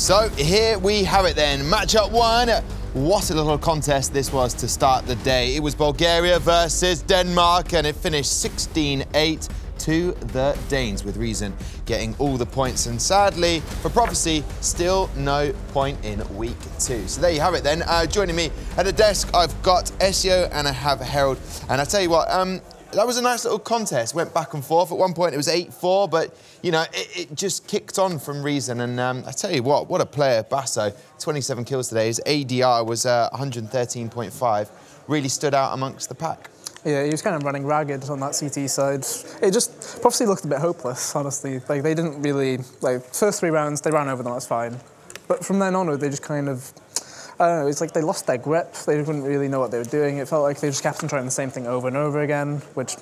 So here we have it then, matchup one. What a little contest this was to start the day. It was Bulgaria versus Denmark, and it finished 16-8 to the Danes, with Reason getting all the points. And sadly, for Prophecy, still no point in week two. So there you have it then. Joining me at the desk, I've got Csgo and I have Harold. And I tell you what, that was a nice little contest. Went back and forth. At one point, it was 8-4, but you know, it just kicked on from Reason. And I tell you what a player, Basso. 27 kills today. His ADR was 113.5. Really stood out amongst the pack. Yeah, he was kind of running ragged on that CT side. It just, Prophecy looked a bit hopeless, honestly. Like, they didn't really, like, first 3 rounds, they ran over them, that's fine. But from then onward, they just kind of, I don't know, it's like they lost their grip. They didn't really know what they were doing. It felt like they just kept on trying the same thing over and over again, which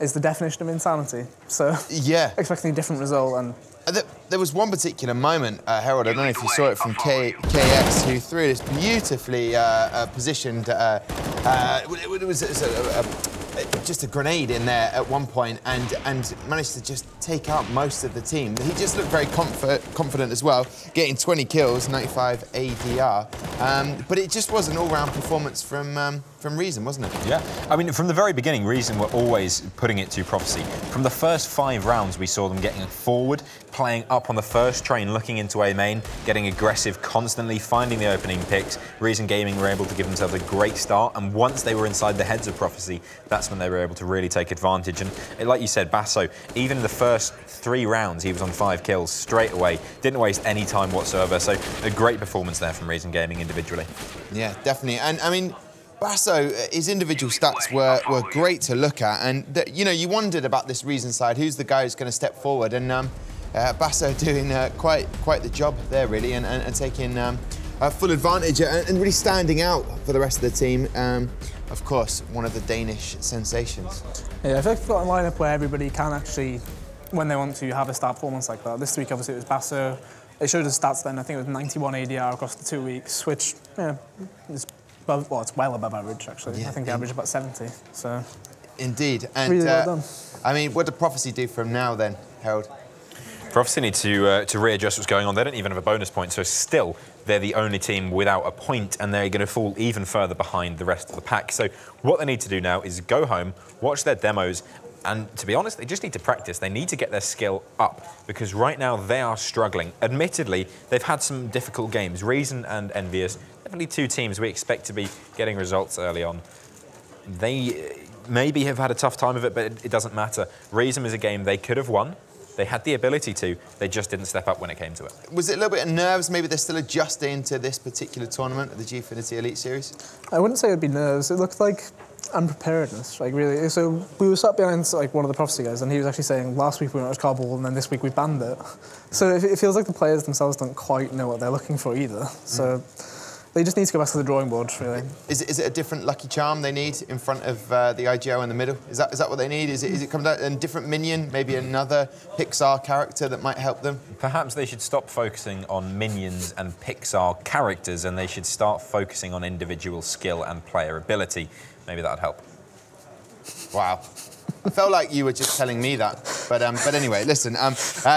is the definition of insanity. So, yeah, expecting a different result. And there was one particular moment, Harold, I don't know if you saw it from KS, who threw this beautifully positioned, it was just a grenade in there at one point and managed to just take out most of the team. He just looked very confident as well, getting 20 kills, 95 ADR. But it just was an all-round performance from Reason, wasn't it? Yeah, I mean, from the very beginning, Reason were always putting it to Prophecy. From the first 5 rounds, we saw them getting forward, playing up on the first train, looking into A main, getting aggressive, constantly finding the opening picks. Reason Gaming were able to give themselves a great start, and once they were inside the heads of Prophecy, that's when they were able to really take advantage. And like you said, Basso, even in the first 3 rounds, he was on 5 kills straight away, didn't waste any time whatsoever. So a great performance there from Reason Gaming individually. Yeah, definitely. And I mean, Basso, his individual stats were great to look at, and you know, you wondered about this Reason side, who's the guy who's going to step forward, and Basso doing quite the job there, really, and taking full advantage and really standing out for the rest of the team. Of course, one of the Danish sensations. Yeah, I feel like we've got a lineup where everybody can actually, when they want to, have a star performance like that. This week, obviously, it was Basso. They showed his stats then. I think it was 91 ADR across the 2 weeks, which, yeah, is above, well, it's well above average, actually. Yeah, I think the average is about 70, so... Indeed. And, really well done. I mean, what did Prophecy do from now then, Harold? Prophecy need to readjust what's going on. They don't even have a bonus point, so still they're the only team without a point, and they're going to fall even further behind the rest of the pack. So what they need to do now is go home, watch their demos, and to be honest, they just need to practice. They need to get their skill up, because right now they are struggling. Admittedly, they've had some difficult games. Reason and Envious, definitely 2 teams we expect to be getting results early on. They maybe have had a tough time of it, but it doesn't matter. Reason was a game they could have won. They had the ability to, they just didn't step up when it came to it. Was it a little bit of nerves? Maybe they're still adjusting to this particular tournament of the Gfinity Elite Series? I wouldn't say it would be nerves. It looked like unpreparedness, like really. So we were sat behind like one of the Prophecy guys, and he was actually saying last week we went with Cobble, and then this week we banned it. So it feels like the players themselves don't quite know what they're looking for either. So they just need to go back to the drawing board, really. Is it a different Lucky Charm they need in front of the IGO in the middle? Is that what they need? Is it come down a different minion, maybe another Pixar character that might help them? Perhaps they should stop focusing on minions and Pixar characters, and they should start focusing on individual skill and player ability. Maybe that'd help. Wow. I felt like you were just telling me that. But anyway, listen,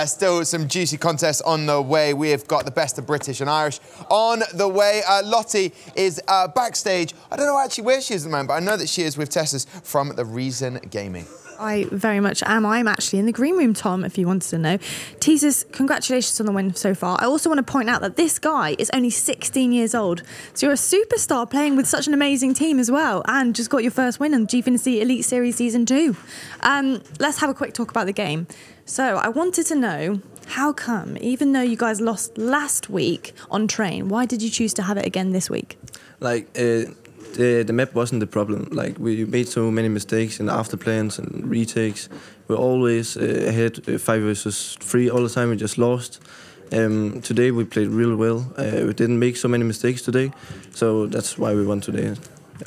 still some juicy contests on the way. We have got the best of British and Irish on the way. Lottie is backstage. I don't know actually where she is at the moment, but I know that she is with Tessers from the Reason Gaming. I very much am. I'm actually in the green room, Tom, if you wanted to know. Teasers, congratulations on the win so far. I also want to point out that this guy is only 16 years old. So you're a superstar playing with such an amazing team as well, and just got your first win in Gfinity Elite Series Season 2. Let's have a quick talk about the game. So I wanted to know, how come, even though you guys lost last week on train, why did you choose to have it again this week? Like, the map wasn't the problem. Like, we made so many mistakes in after plans and retakes. We're always ahead 5 versus 3 all the time. We just lost. Today we played really well. We didn't make so many mistakes today, so that's why we won today. Yeah.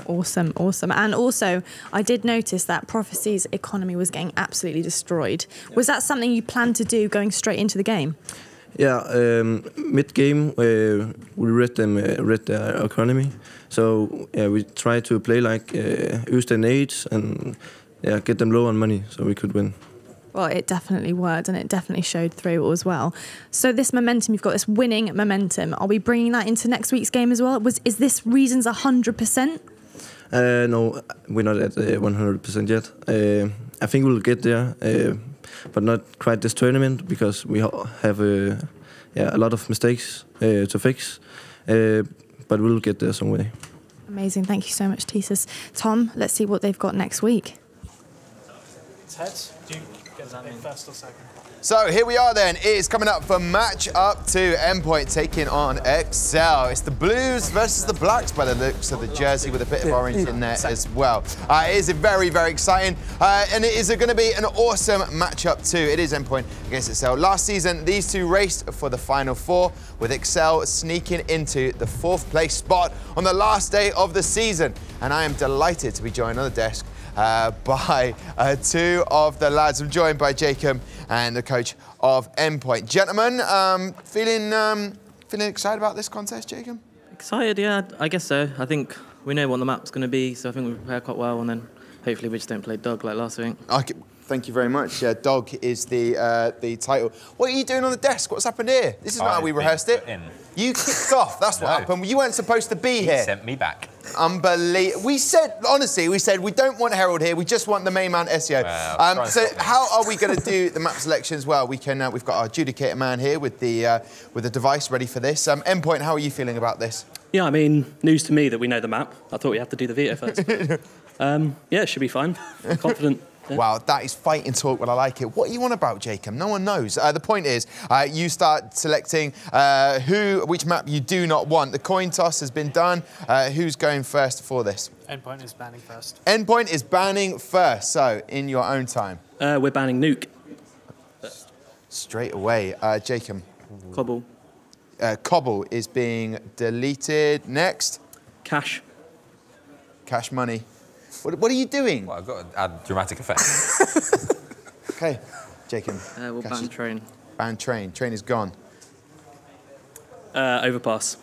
Awesome, awesome. And also, I did notice that Prophecy's economy was getting absolutely destroyed. Was that something you planned to do going straight into the game? Yeah, mid-game, we read their economy. So yeah, we tried to play like use their nades and get them low on money so we could win. Well, it definitely worked and it definitely showed through as well. So this momentum, you've got this winning momentum. Are we bringing that into next week's game as well? Is this reasons 100%? No, we're not at 100% yet. I think we'll get there, but not quite this tournament because we have a lot of mistakes to fix. But we'll get there some way. Amazing. Thank you so much, Thesis. Tom, let's see what they've got next week. It's heads. Do you get that first or second? So here we are then. It is coming up for match up 2. Endpoint taking on Excel. It's the Blues versus the Blacks by the looks of the jersey with a bit of orange in there as well. It is very, very exciting. And it is going to be an awesome matchup too. It is Endpoint against Excel. Last season, these two raced for the Final Four, with Excel sneaking into the 4th place spot on the last day of the season. And I am delighted to be joined on the desk by two of the lads. I'm joined by Jacob and the coach of Endpoint. Gentlemen, feeling excited about this contest, Jacob? Excited, yeah, I guess so. I think we know what the map's going to be, so I think we prepare quite well, and then hopefully we just don't play dog like last week. Okay, thank you very much. Dog is the title. What are you doing on the desk? What's happened here? This is not how we rehearsed it. You kicked off. That's what happened. You weren't supposed to be here. He sent me back. Unbelievable. We said, honestly, we don't want Harold here. We just want the main man, SEO. Well, so how are we going to do the map selections? Well, we've got our adjudicator man here with the device ready for this. Endpoint, how are you feeling about this? Yeah, I mean, news to me that we know the map. I thought we had to do the veto first. Yeah, it should be fine. I'm confident. Yeah. Wow, that is fighting talk, but I like it. What are you on about, Jacob? No one knows. The point is, you start selecting which map you do not want. The coin toss has been done. Who's going first for this? Endpoint is banning first. Endpoint is banning first, so in your own time. We're banning Nuke. Straight away. Jacob. Cobble. Cobble is being deleted. Next. Cash. Cash money. What are you doing? Well, I've got to add dramatic effect. Okay, Jacob. We'll ban train. Ban train. Train is gone. Overpass.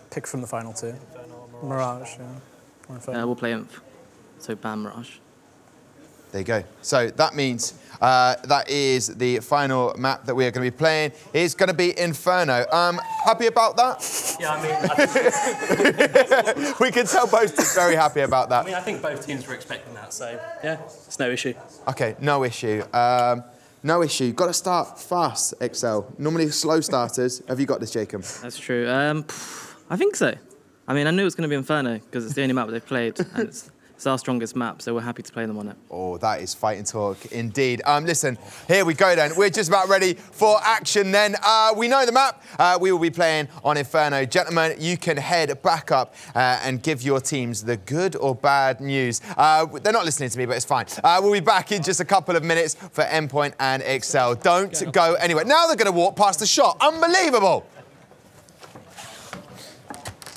Pick from the final 2. Mirage, yeah. We'll play Inf. So ban Mirage. There you go. So that means that is the final map that we are going to be playing. It's going to be Inferno. Happy about that? Yeah, I mean... We can tell both teams very happy about that. I think both teams were expecting that, so yeah, it's no issue. Okay, no issue. No issue. Got to start fast, Excel. Normally slow starters. Have you got this, Jacob? That's true. I think so. I mean, I knew it was going to be Inferno because it's the only map they've played, and it's our strongest map, so we're happy to play them on it. Oh, that is fighting talk indeed. Listen, here we go then. We're just about ready for action then. We know the map. We will be playing on Inferno. Gentlemen, you can head back up and give your teams the good or bad news. They're not listening to me, but it's fine. We'll be back in just a couple of minutes for Endpoint and Excel. Don't go anywhere. Now they're going to walk past the shot. Unbelievable.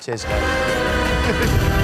Cheers, guys.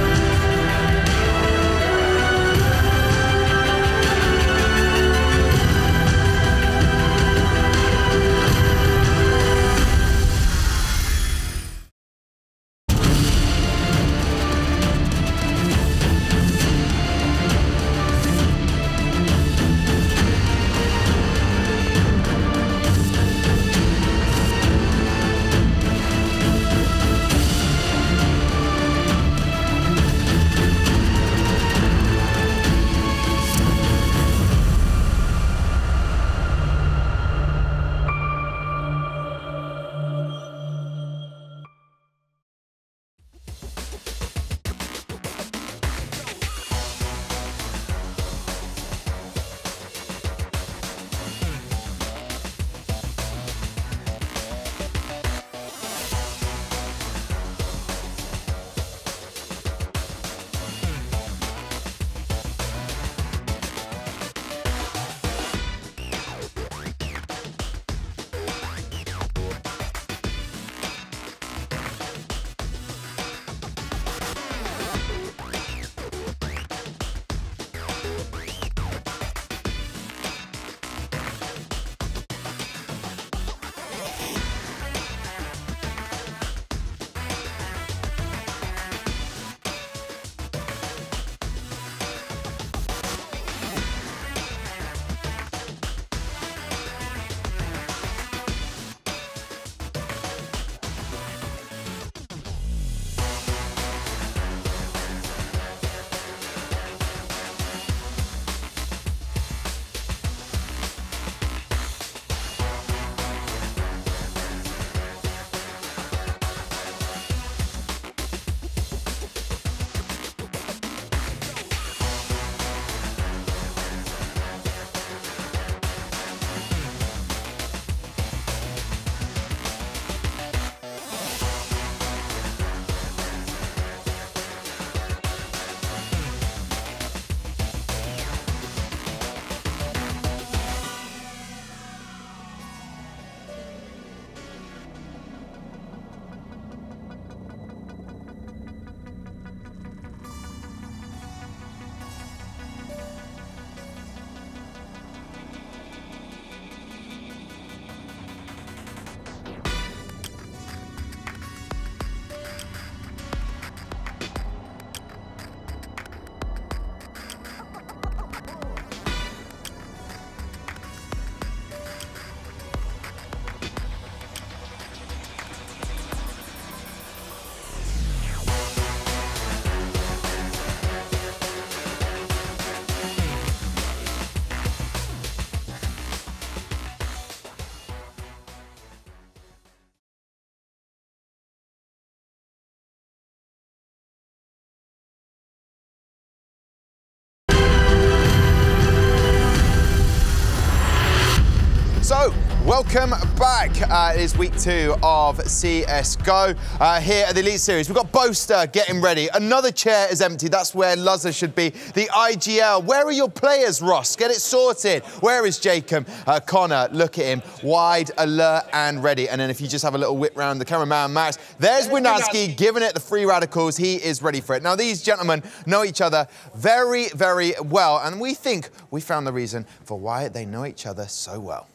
Welcome back. It is week 2 of CSGO here at the Elite Series. We've got Boaster getting ready. Another chair is empty. That's where Luzza should be. The IGL. Where are your players, Ross? Get it sorted. Where is Jacob? Connor, look at him. Wide, alert, and ready. And then if you just have a little whip round the cameraman, Max, there's Windansky giving it the free radicals. He is ready for it. Now, these gentlemen know each other very, very well. And we think we found the reason for why they know each other so well.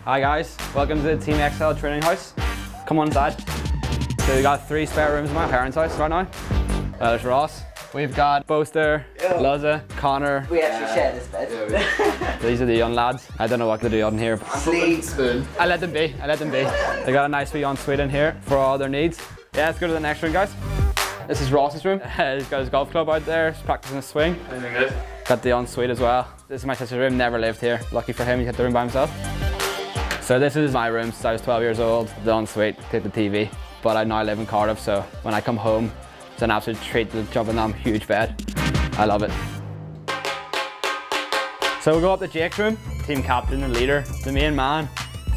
Hi guys, welcome to the Team XL training house. Come on inside. So we've got 3 spare rooms in my parents' house right now. There's Ross. We've got Boaster, Luzza, Connor. We actually share this bed. These are the young lads. I don't know what to do on here. Sleep. Spoon. I let them be, They got a nice wee ensuite in here for all their needs. Yeah, let's go to the next room, guys. This is Ross's room. He's got his golf club out there. He's practicing his swing. Got the ensuite as well. This is my sister's room, never lived here. Lucky for him, he had the room by himself. So this is my room since I was 12 years old. The ensuite, take the TV. But I now live in Cardiff, so when I come home, it's an absolute treat to jump in that huge bed. I love it. So we'll go up to Jake's room, team captain and leader, the main man.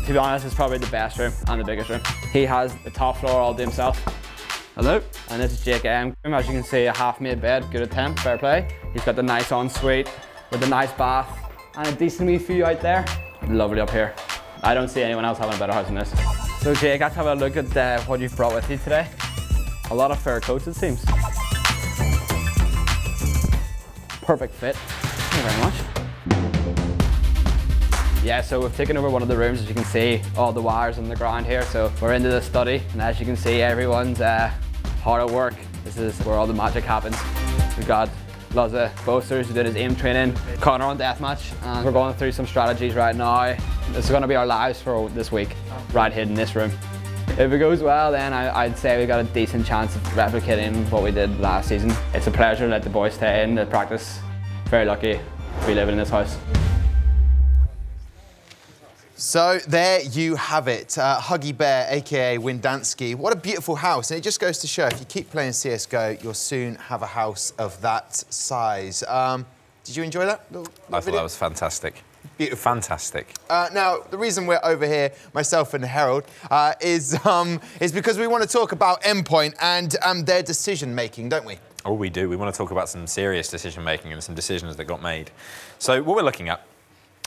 To be honest, it's probably the best room and the biggest room. He has the top floor all to himself. Hello, and this is Jake M. As you can see, a half-made bed, good attempt, fair play. He's got the nice ensuite with a nice bath and a decent wee view out there. Lovely up here. I don't see anyone else having a better house than this. So Jake, let's have a look at what you've brought with you today. A lot of fur coats, it seems. Perfect fit. Thank you very much. Yeah, so we've taken over one of the rooms, as you can see, all the wires on the ground here. So we're into the study, and as you can see, everyone's hard at work. This is where all the magic happens. We've got Luzza Boasters who did his aim training, Connor on deathmatch, and we're going through some strategies right now. This is going to be our lives for this week, right here in this room. If it goes well, then I'd say we got a decent chance of replicating what we did last season. It's a pleasure to let the boys stay in to practice. Very lucky to be living in this house. So there you have it, Huggy Bear, aka Windansky. What a beautiful house, and it just goes to show if you keep playing CSGO, you'll soon have a house of that size. Did you enjoy that? I thought that was fantastic. Beautiful. Fantastic. Now, the reason we're over here, myself and Harold, is because we want to talk about Endpoint and their decision-making, don't we? Oh, we do. We want to talk about some serious decision-making and some decisions that got made. So what we're looking at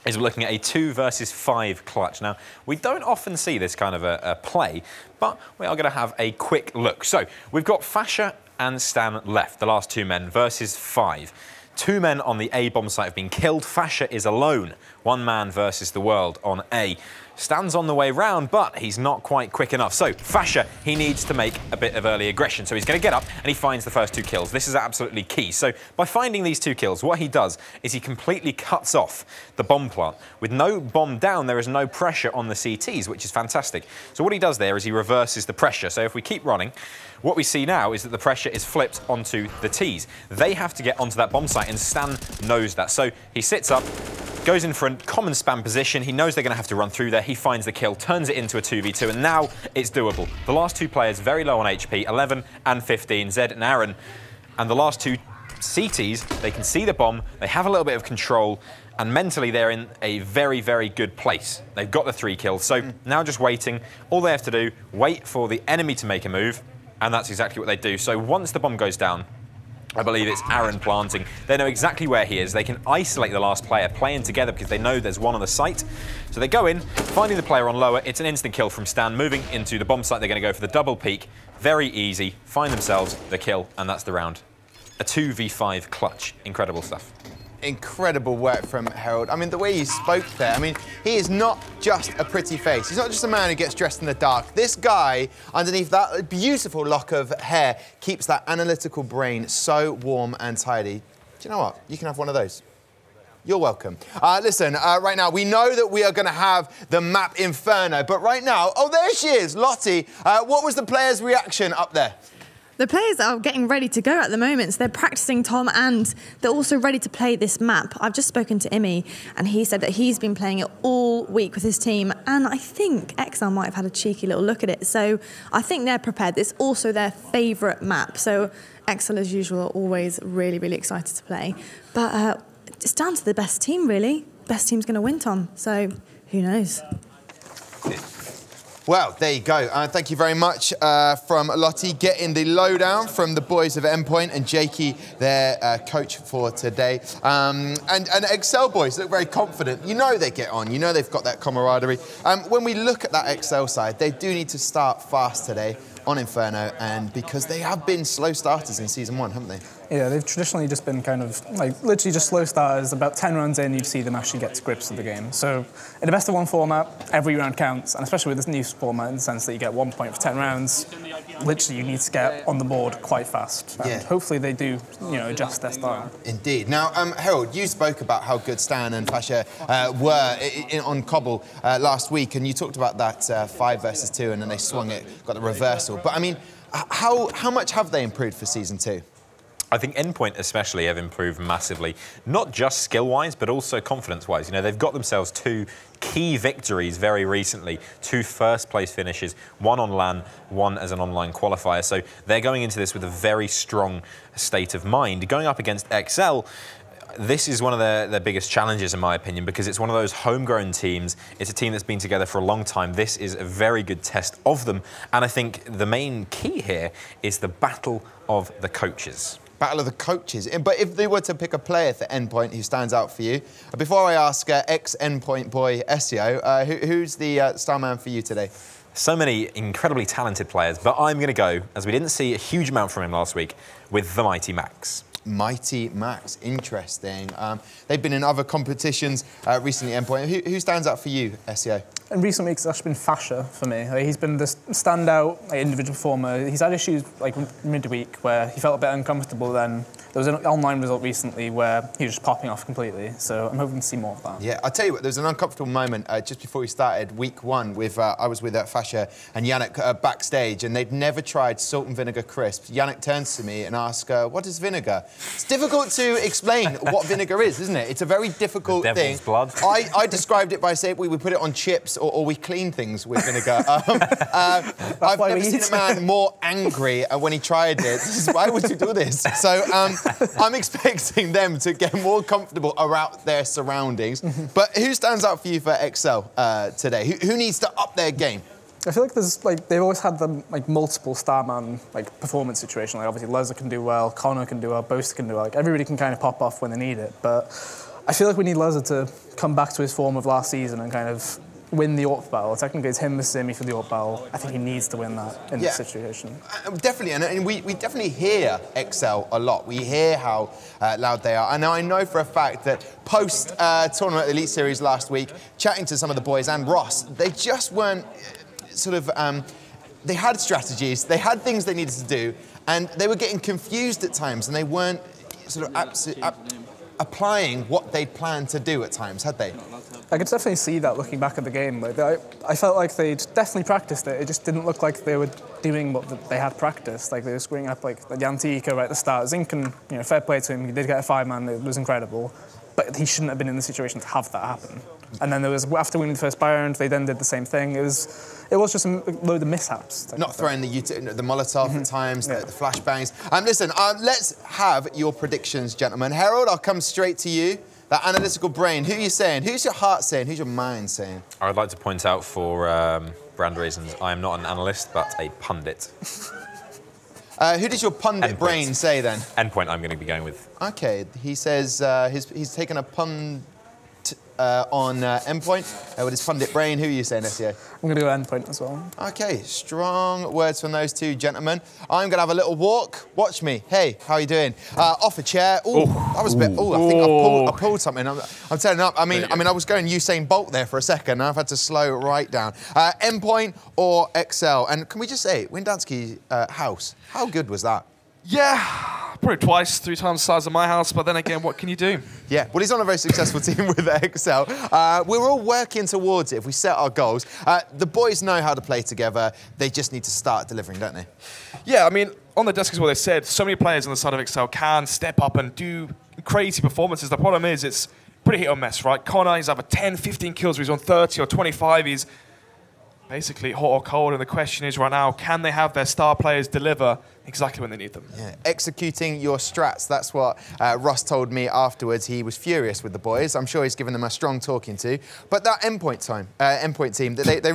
is we're looking at a 2 versus 5 clutch. Now, we don't often see this kind of a play, but we are going to have a quick look. So we've got Fasha and Stan left, the last 2 men, versus 5. 2 men on the A bomb site have been killed. Fasha is alone. 1 man versus the world on A. Stan's on the way round, but he's not quite quick enough. So Fasha, he needs to make a bit of early aggression. So he's going to get up and he finds the first 2 kills. This is absolutely key. So by finding these 2 kills, what he does is he completely cuts off the bomb plant. With no bomb down, there is no pressure on the CTs, which is fantastic. So what he does there is he reverses the pressure. So if we keep running, what we see now is that the pressure is flipped onto the Ts. They have to get onto that bomb site, and Stan knows that. So he sits up, goes in front, common spam position. He knows they're going to have to run through there. He finds the kill, turns it into a 2v2, and now it's doable. The last 2 players very low on HP, 11 and 15, Zed and Aaron. And the last 2 CTs, they can see the bomb, they have a little bit of control, and mentally they're in a very, very good place. They've got the 3 kills, so now just waiting. All they have to do, wait for the enemy to make a move, and that's exactly what they do. So once the bomb goes down, I believe it's Aaron planting. They know exactly where he is. They can isolate the last player, playing together because they know there's one on the site. So they go in, finding the player on lower. It's an instant kill from Stan. Moving into the bomb site, they're going to go for the double peek. Very easy. Find themselves the kill, and that's the round. A 2v5 clutch. Incredible stuff. Incredible work from Harold. I mean, the way he spoke there, I mean, he is not just a pretty face. He's not just a man who gets dressed in the dark. This guy, underneath that beautiful lock of hair, keeps that analytical brain so warm and tidy. Do you know what? You can have one of those. You're welcome. Listen, right now, we know that we are going to have the map Inferno, but right now, oh, there she is, Lottie. What was the player's reaction up there? The players are getting ready to go at the moment. So they're practicing, Tom, and they're also ready to play this map. I've just spoken to Imi, and he said that he's been playing it all week with his team, and I think XL might have had a cheeky little look at it. So I think they're prepared. It's also their favourite map. So XL, as usual, are always really, really excited to play. But it's down to the best team, really. Best team's going to win, Tom. So who knows? Well, there you go. Thank you very much from Lottie, getting the lowdown from the boys of Endpoint and Jakey, their coach for today. And XL boys look very confident. You know they get on. You know they've got that camaraderie. When we look at that XL side, they do need to start fast today on Inferno, and because they have been slow starters in Season 1, haven't they? Yeah, they've traditionally just been kind of, like, literally just slow starters. About 10 rounds in, you'd see them actually get to grips with the game. So in the best-of-1 format, every round counts, and especially with this new format in the sense that you get 1 point for 10 rounds, literally you need to get on the board quite fast. And hopefully they do, adjust their style. Indeed. Now, Harold, you spoke about how good Stan and Fasha were on Cobble last week, and you talked about that 5 versus 2, and then they swung it, got the reversal. But, I mean, how much have they improved for Season 2? I think Endpoint especially have improved massively, not just skill-wise, but also confidence-wise. They've got themselves 2 key victories very recently, 2 first-place finishes, 1 on LAN, 1 as an online qualifier. So they're going into this with a very strong state of mind. Going up against XL, this is one of their biggest challenges, in my opinion, because it's one of those homegrown teams. It's a team that's been together for a long time. This is a very good test of them. And I think the main key here is the battle of the coaches. Battle of the coaches. But if they were to pick a player for Endpoint who stands out for you, before I ask ex-Endpoint boy SEO, who's the star man for you today? So many incredibly talented players, but I'm going to go, as we didn't see a huge amount from him last week, with the Mighty Max. Mighty Max, interesting. They've been in other competitions recently, Endpoint. Who stands out for you, SEO? In recent weeks, it's actually been Fasha for me. He's been the standout individual performer. He's had issues like midweek where he felt a bit uncomfortable. Then there was an online result recently where he was just popping off completely. So I'm hoping to see more of that. Yeah, I'll tell you what, there was an uncomfortable moment just before we started week 1 with, I was with Fasha and Yannick backstage, and they'd never tried salt and vinegar crisps. Yannick turns to me and asks, what is vinegar? It's difficult to explain what vinegar is, isn't it? It's a very difficult thing. Blood. I described it by saying we put it on chips or we clean things with vinegar. I've never seen a man more angry when he tried it. Why would you do this? So I'm expecting them to get more comfortable around their surroundings. But who stands out for you for XL today? Who needs to up their game? I feel like there's they've always had the multiple starman performance situation. Like obviously Leza can do well, Connor can do well, Boaster can do well. Like everybody can kind of pop off when they need it. But I feel like we need Leza to come back to his form of last season and kind of win the AWP battle. Technically it's him versus Simi for the AWP battle. I think he needs to win that in this situation. Definitely, and we definitely hear XL a lot. We hear how loud they are. And I know for a fact that post-tournament Elite Series last week, chatting to some of the boys and Ross, they just weren't they had strategies, they had things they needed to do, and they were getting confused at times, and they weren't applying what they'd planned to do at times, had they? I could definitely see that looking back at the game. I felt like they'd definitely practiced it. It just didn't look like they were doing what they had practiced. Like they were screwing up the Yanti eco right at the start. Zinken, fair play to him. He did get a 5-man. It was incredible. But he shouldn't have been in the situation to have that happen. And then there was, after winning the first buy round, they then did the same thing. It was just a load of mishaps. Not throwing the Molotov at times, the flashbangs. Listen, let's have your predictions, gentlemen. Harold, I'll come straight to you. That analytical brain, who are you saying? Who's your heart saying? Who's your mind saying? I'd like to point out for brand reasons, I am not an analyst, but a pundit. Who does your pundit brain say then? Endpoint I'm going to be going with. Okay, he says he's taken a pun on Endpoint with his pundit brain. Who are you saying, SEO? I'm going to go Endpoint as well. Okay, strong words from those two gentlemen. I'm going to have a little walk. Watch me. Hey, how are you doing? Off a chair. Ooh, that was a bit. Oh, I think I pulled something. I'm turning up. I mean, I was going Usain Bolt there for a second. I've had to slow right down. Endpoint or XL? And can we just say, Windansky's house? How good was that? Yeah, probably twice, 3 times the size of my house, but then again, what can you do? Yeah, well, he's on a very successful team with XL. We're all working towards it if we set our goals. The boys know how to play together. They just need to start delivering, don't they? Yeah, I mean, on the desk is what they said. So many players on the side of Excel can step up and do crazy performances. The problem is it's pretty hit or miss, right? Connor, he's either 10, 15 kills, or he's on 30 or 25. He's basically hot or cold, and the question is right now, can they have their star players deliver exactly when they need them? Yeah, executing your strats, that's what Ross told me afterwards. He was furious with the boys. I'm sure he's given them a strong talking to. But that Endpoint team, they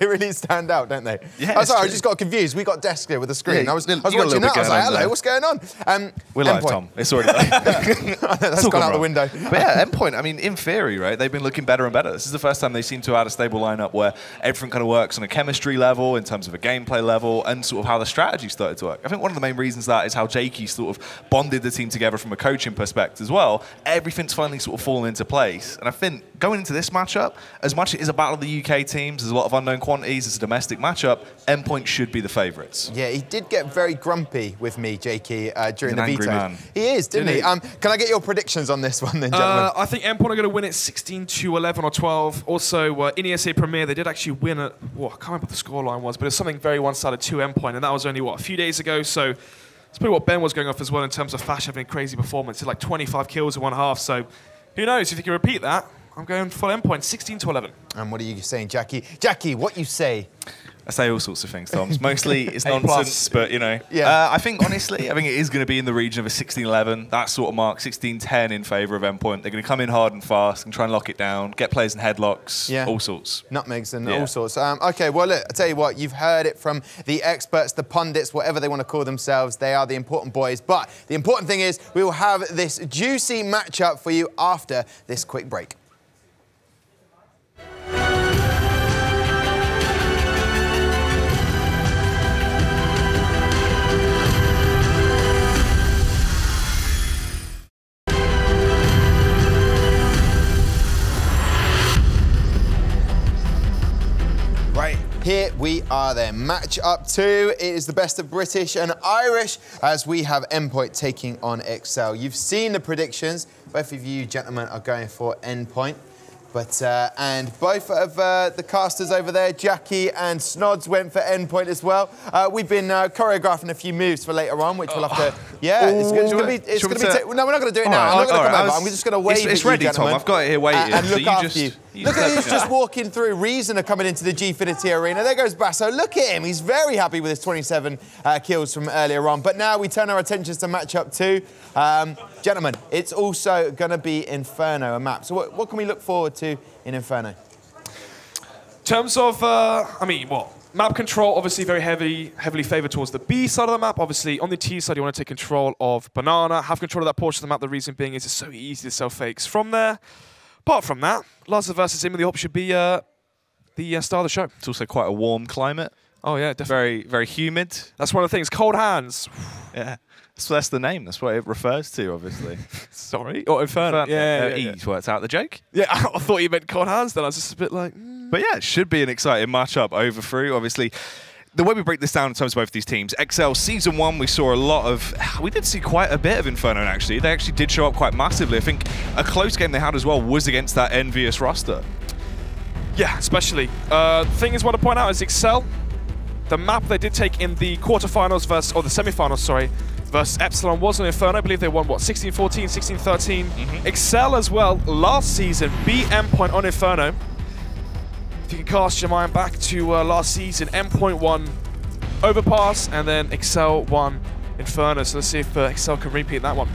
really stand out, don't they? Yeah, oh, sorry, I just got confused. We got desk here with the screen. Yeah, I was watching that, I was like, hello, what's going on? We're live, Tom. It's already That's gone out the window. But yeah, Endpoint, I mean, in theory, right, they've been looking better and better. This is the first time they seem to have had a stable lineup where everything kind of works on a chemistry level, in terms of a gameplay level, and sort of how the strategy started to work. I think one of the main reasons that is how Jakey sort of bonded the team together from a coaching perspective as well. Everything's finally sort of fallen into place. And I think going into this matchup, as much as it is a battle of the UK teams, there's a lot of unknown quantities, it's a domestic matchup, Endpoint should be the favourites. Yeah, he did get very grumpy with me, Jakey, during the angry veto. man. He is, didn't he? Can I get your predictions on this one then, gentlemen? I think Endpoint are going to win it 16-11 or 12. Also, in ESA Premier, they did actually win I can't remember what the scoreline was, but it's something very one-sided to Endpoint, and that was only, a few days ago, so it's probably what Ben was going off as well in terms of Fash having a crazy performance. It's like 25 kills in one half, so who knows if you can repeat that. I'm going full Endpoint, 16-11. And what are you saying, Jackie? Jackie, what you say? I say all sorts of things, Tom. Mostly it's nonsense, but, you know. Yeah. I think, honestly, it is going to be in the region of a 16-11, that sort of mark, 16-10 in favour of Endpoint. They're going to come in hard and fast and try and lock it down, get players in headlocks, all sorts. Nutmegs and all sorts. OK, well, look, I'll tell you what, you've heard it from the experts, the pundits, whatever they want to call themselves. They are the important boys. But the important thing is we will have this juicy matchup for you after this quick break. Right, here we are then. Match up 2. It is the best of British and Irish as we have Endpoint taking on Excel. You've seen the predictions. Both of you gentlemen are going for Endpoint. But, and both of the casters over there, Jackie and Snods, went for Endpoint as well. We've been choreographing a few moves for later on, which we'll have to... Yeah, it's going to be... No, we're not going to do it now. I'm not going to come over. I'm just going to wave at you, It's ready, gentlemen, Tom. I've got it here waiting. And look so after you. Look at who's just walking through. Reason are coming into the Gfinity arena. There goes Basso. Look at him. He's very happy with his 27 kills from earlier on. But now we turn our attentions to matchup 2. Gentlemen, it's also going to be Inferno, a map. So what can we look forward to in Inferno? In terms of, map control, obviously very heavily favoured towards the B side of the map. Obviously, on the T side, you want to take control of Banana, have control of that portion of the map. The reason being is it's so easy to sell fakes from there. Apart from that, Lazar versus him in the op should be the star of the show. It's also quite a warm climate. Oh, yeah, definitely. Very, very humid. That's one of the things. Cold hands. Yeah. So that's the name. That's what it refers to, obviously. Sorry? Oh, Inferno. Yeah. He's worked out the joke. Yeah, I thought you meant cold hands then. I was just a bit like... But yeah, it should be an exciting matchup over through. Obviously, the way we break this down in terms of both these teams, XL Season 1, we saw a lot of... We did see quite a bit of Inferno, actually. They actually did show up quite massively. I think a close game they had as well was against that envious roster. Yeah, especially. The thing is, what I point out is XL, the map they did take in the quarterfinals versus... Or the semifinals, sorry, versus Epsilon was on Inferno. I believe they won, what, 16-14, 16-13. XL as well, last season, beat Endpoint on Inferno. If you can cast your mind back to last season, Endpoint won Overpass, and then XL won Inferno. So let's see if XL can repeat that one.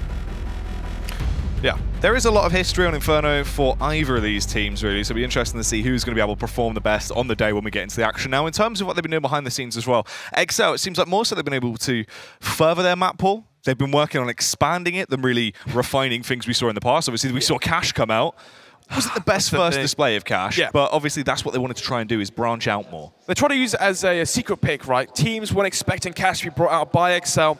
Yeah, there is a lot of history on Inferno for either of these teams, really, so it'll be interesting to see who's going to be able to perform the best on the day when we get into the action. Now, in terms of what they've been doing behind the scenes as well, XL, it seems like more so they've been able to further their map pool. They've been working on expanding it than really refining things we saw in the past. Obviously, we saw Cash come out. Wasn't the best first display of Cash, but obviously that's what they wanted to try and do, is branch out more. They try to use it as a secret pick, right? Teams weren't expecting Cash to be brought out by XL.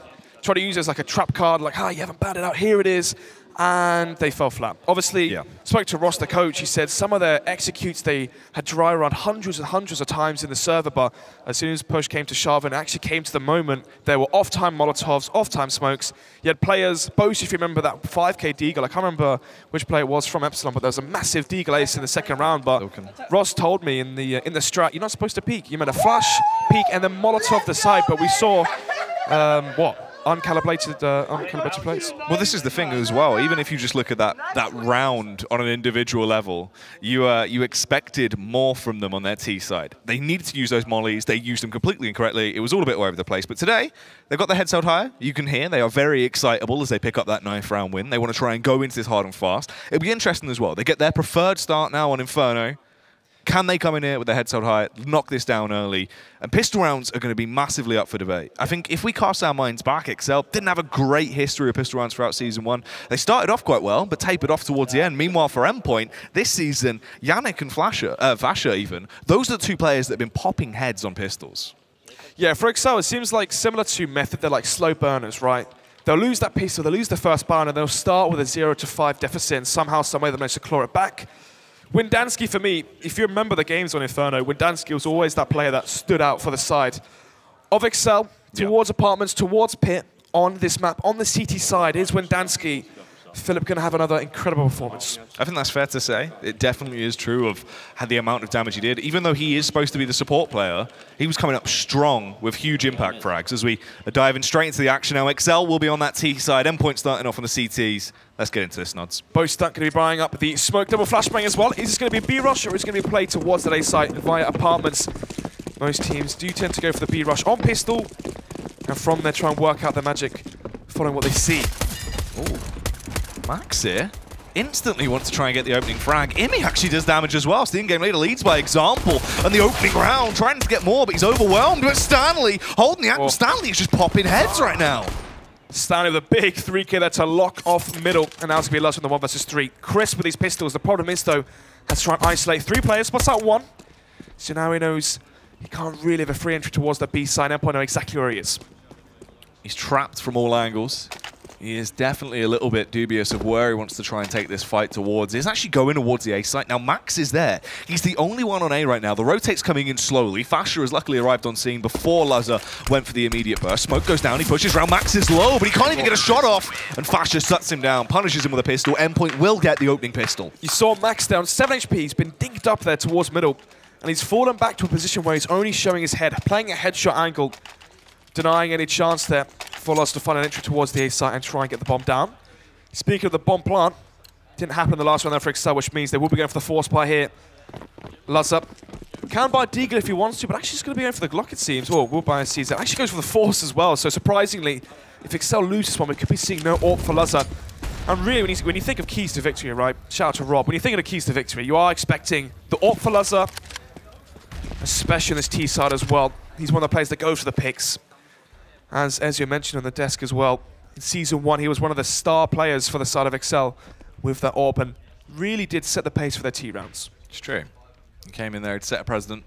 Try to use it as like a trap card, like, you haven't batted out, here it is. And they fell flat. Obviously, spoke to Ross, the coach. He said some of their executes they had dry run hundreds and hundreds of times in the server, but as soon as push came to shove and actually came to the moment, there were off-time Molotovs, off-time smokes. You had players, both if you remember that 5k Deagle, I can't remember which player it was from Epsilon, but there was a massive Deagle ace in the second round. But Ross told me in the strat, you're not supposed to peek. You meant a flash, peek, and then Molotov the side. But we saw uncalibrated plays. Well, this is the thing as well. Even if you just look at that round on an individual level, you expected more from them on their T side. They needed to use those mollies. They used them completely incorrectly. It was all a bit all over the place. But today, they've got their heads held higher. You can hear they are very excitable as they pick up that 9th round win. They want to try and go into this hard and fast. It'll be interesting as well. They get their preferred start now on Inferno. Can they come in here with their heads held high, knock this down early? And pistol rounds are going to be massively up for debate. I think if we cast our minds back, Excel didn't have a great history of pistol rounds throughout Season 1. They started off quite well, but tapered off towards the end. Meanwhile, for Endpoint, this season, Yannick and Vasher even, those are the two players that have been popping heads on pistols. Yeah, for Excel, it seems like similar to Method, they're like slow burners, right? They'll lose that pistol, they'll lose the first bar, and they'll start with a 0 to 5 deficit, and somehow, someway, they manage to claw it back. Windansky, for me, if you remember the games on Inferno, Windansky was always that player that stood out for the side of Excel, towards Apartments, towards Pit, on this map, on the CT side. Is Windansky. Philip going to have another incredible performance. I think that's fair to say. It definitely is true of the amount of damage he did. Even though he is supposed to be the support player, he was coming up strong with huge impact frags. As we are diving straight into the action now, Excel will be on that T side. Endpoint starting off on the CTs. Let's get into this, Nods. Both Stunt going to be buying up the smoke double flashbang as well. Is this going to be a B-rush or is it going to be played towards that A site via Apartments? Most teams do tend to go for the B-rush on pistol, and from there try and work out their magic following what they see. Ooh. Max here instantly wants to try and get the opening frag. Imi actually does damage as well. So the in-game leader leads by example. And the opening round, trying to get more, but he's overwhelmed. But Stanley holding the ankle. Stanley is just popping heads right now. Stanley with a big 3K there to lock off middle. And now it's going to be Luz in the 1 versus 3. Chris with these pistols. The problem is, though, has to try and isolate 3 players. Spots out 1. So now he knows he can't really have a free entry towards the B side. Endpoint know exactly where he is. He's trapped from all angles. He is definitely a little bit dubious of where he wants to try and take this fight towards. He's actually going towards the A site. Now, Max is there. He's the only one on A right now. The rotate's coming in slowly. Fasher has luckily arrived on scene before Lazar went for the immediate burst. Smoke goes down. He pushes around. Max is low, but he can't even get a shot off. And Fasher shuts him down, punishes him with a pistol. Endpoint will get the opening pistol. You saw Max down 7 HP. He's been dinked up there towards middle. And he's fallen back to a position where he's only showing his head, playing a headshot angle, denying any chance there for us to find an entry towards the A site and try and get the bomb down. Speaking of the bomb plant, didn't happen in the last round there for Excel, which means they will be going for the force buy here. Luz up. Can buy Deagle if he wants to, but actually he's going to be going for the Glock, it seems. Well, will buy a Caesar. Actually goes for the force as well, so surprisingly, if Excel loses one, we could be seeing no AWP for Luz. And really, when you think of keys to victory, right? Shout out to Rob. When you think of the keys to victory, you are expecting the AWP for Luz, especially on this T side as well. He's one of the players that goes for the picks. As you mentioned on the desk as well, in Season 1, he was one of the star players for the side of Excel with that AWP and really did set the pace for their T rounds. It's true. He came in there to set a precedent,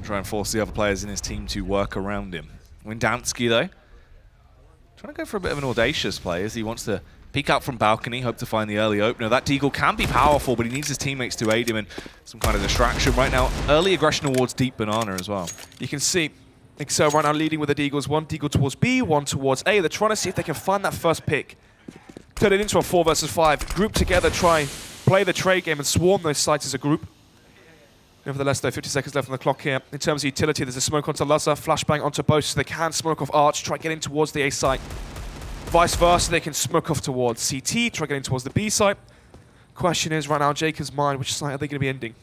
try and force the other players in his team to work around him. Windansky, though, trying to go for a bit of an audacious play as he wants to peek out from balcony, hope to find the early opener. That Deagle can be powerful, but he needs his teammates to aid him in some kind of distraction. Right now, early aggression towards Deep Banana as well. You can see Excel right now leading with the Deagles. 1 Deagle towards B, 1 towards A. They're trying to see if they can find that first pick. Turn it into a 4 versus 5. Group together, try, play the trade game and swarm those sites as a group. Nevertheless, though, 50 seconds left on the clock here. In terms of utility, there's a smoke onto Lazar, flashbang onto both, so they can smoke off Arch, try getting towards the A site. Vice versa, they can smoke off towards CT, try getting towards the B site. Question is, right now, Jacob's mind, which site are they going to be ending?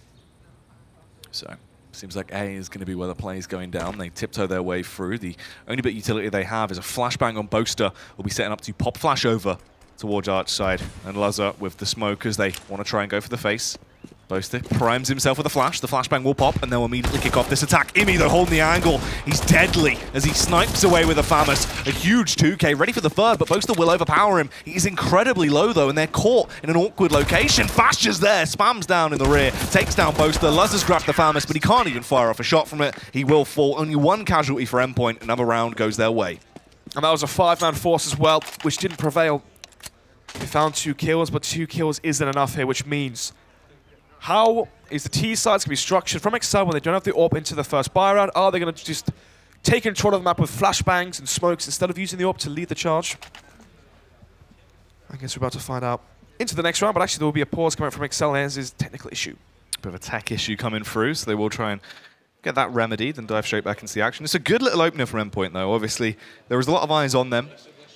So, seems like A is going to be where the play is going down. They tiptoe their way through. The only bit of utility they have is a flashbang on Boaster. Will be setting up to pop flash over towards Arch side. And Lazar with the smoke as they want to try and go for the face. Boaster primes himself with a flash. The flashbang will pop and they'll immediately kick off this attack. Imi, though, holding the angle. He's deadly as he snipes away with a FAMAS. A huge 2K, ready for the third, but Boaster will overpower him. He's incredibly low, though, and they're caught in an awkward location. Fasher's there, spams down in the rear, takes down Boaster. Lazar's grabbed the FAMAS, but he can't even fire off a shot from it. He will fall. Only 1 casualty for Endpoint. Another round goes their way. And that was a 5-man force as well, which didn't prevail. They found 2 kills, but 2 kills isn't enough here, which means how is the T sides going to be structured from Excel when they don't have the AWP into the first buy round? Are they going to just take control of the map with flashbangs and smokes instead of using the AWP to lead the charge? I guess we're about to find out into the next round, but actually there will be a pause coming from Excel as his technical issue. Bit of a tech issue coming through, so they will try and get that remedied, then dive straight back into the action. It's a good little opener from Endpoint, though. Obviously, there was a lot of eyes on them.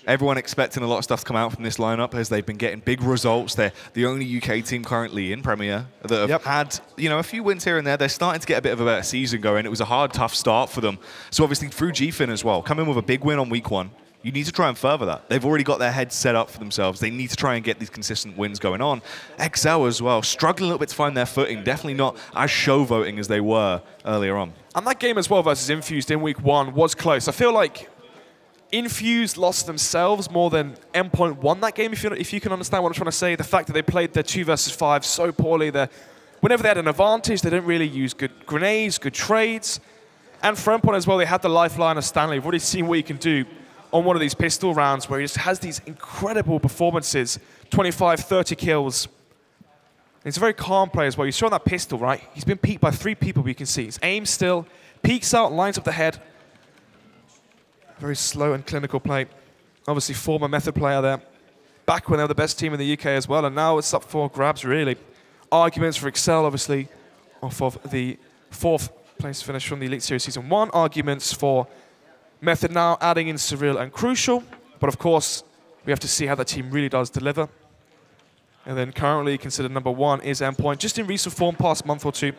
Everyone expecting a lot of stuff to come out from this lineup as they've been getting big results. They're the only UK team currently in Premier that have had, you know, a few wins here and there. They're starting to get a bit of a better season going. It was a hard, tough start for them. So obviously through GFin as well, come in with a big win on week 1. You need to try and further that. They've already got their heads set up for themselves. They need to try and get these consistent wins going on. XL as well, struggling a little bit to find their footing. Definitely not as showboating as they were earlier on. And that game as well versus Infused in week 1 was close. I feel like Infused lost themselves more than Endpoint won that game, if you can understand what I'm trying to say. The fact that they played their 2 versus 5 so poorly, whenever they had an advantage, they didn't really use good grenades, good trades. And for Endpoint as well, they had the lifeline of Stanley. We've already seen what he can do on one of these pistol rounds where he just has these incredible performances, 25, 30 kills. He's a very calm player as well. You saw on that pistol, right? He's been peeked by 3 people, we can see. He's aimed still, peeks out, lines up the head. Very slow and clinical play. Obviously, former Method player there. Back when they were the best team in the UK as well, and now it's up for grabs, really. Arguments for Excel, obviously, off of the 4th place finish from the Elite Series Season 1. Arguments for Method now, adding in Surreal and Crucial. But of course, we have to see how that team really does deliver. And then currently considered number 1 is Endpoint, just in recent form, past month or 2.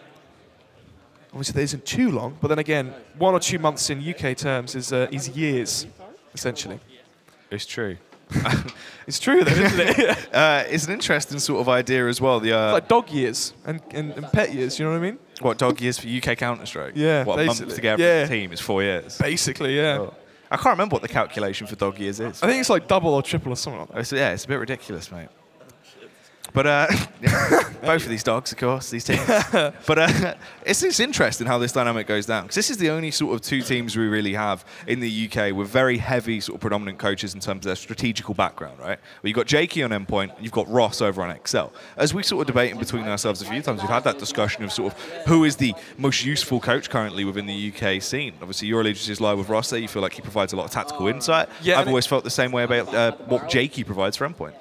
Obviously, that isn't too long, but then again, 1 or 2 months in UK terms is years, essentially. It's true. It's true, though, isn't it? It's an interesting sort of idea as well. It's like dog years and pet years, you know what I mean? What, dog years for UK Counter-Strike? Yeah, what, basically. A month together for the team is 4 years? Basically, yeah. Oh. I can't remember what the calculation for dog years is. I think it's like double or triple or something like that. Yeah, it's a bit ridiculous, mate. But both of these dogs, of course, these teams. But it's interesting how this dynamic goes down, because this is the only sort of 2 teams we really have in the UK with very heavy sort of predominant coaches in terms of their strategical background, right? Well, you've got Jakey on Endpoint, and you've got Ross over on XL. As we sort of debating between ourselves a few times, we've had that discussion of sort of who is the most useful coach currently within the UK scene. Obviously, your allegiances lie with Ross there. You feel like he provides a lot of tactical insight. Yeah, I've always felt the same way about what Jakey provides for Endpoint.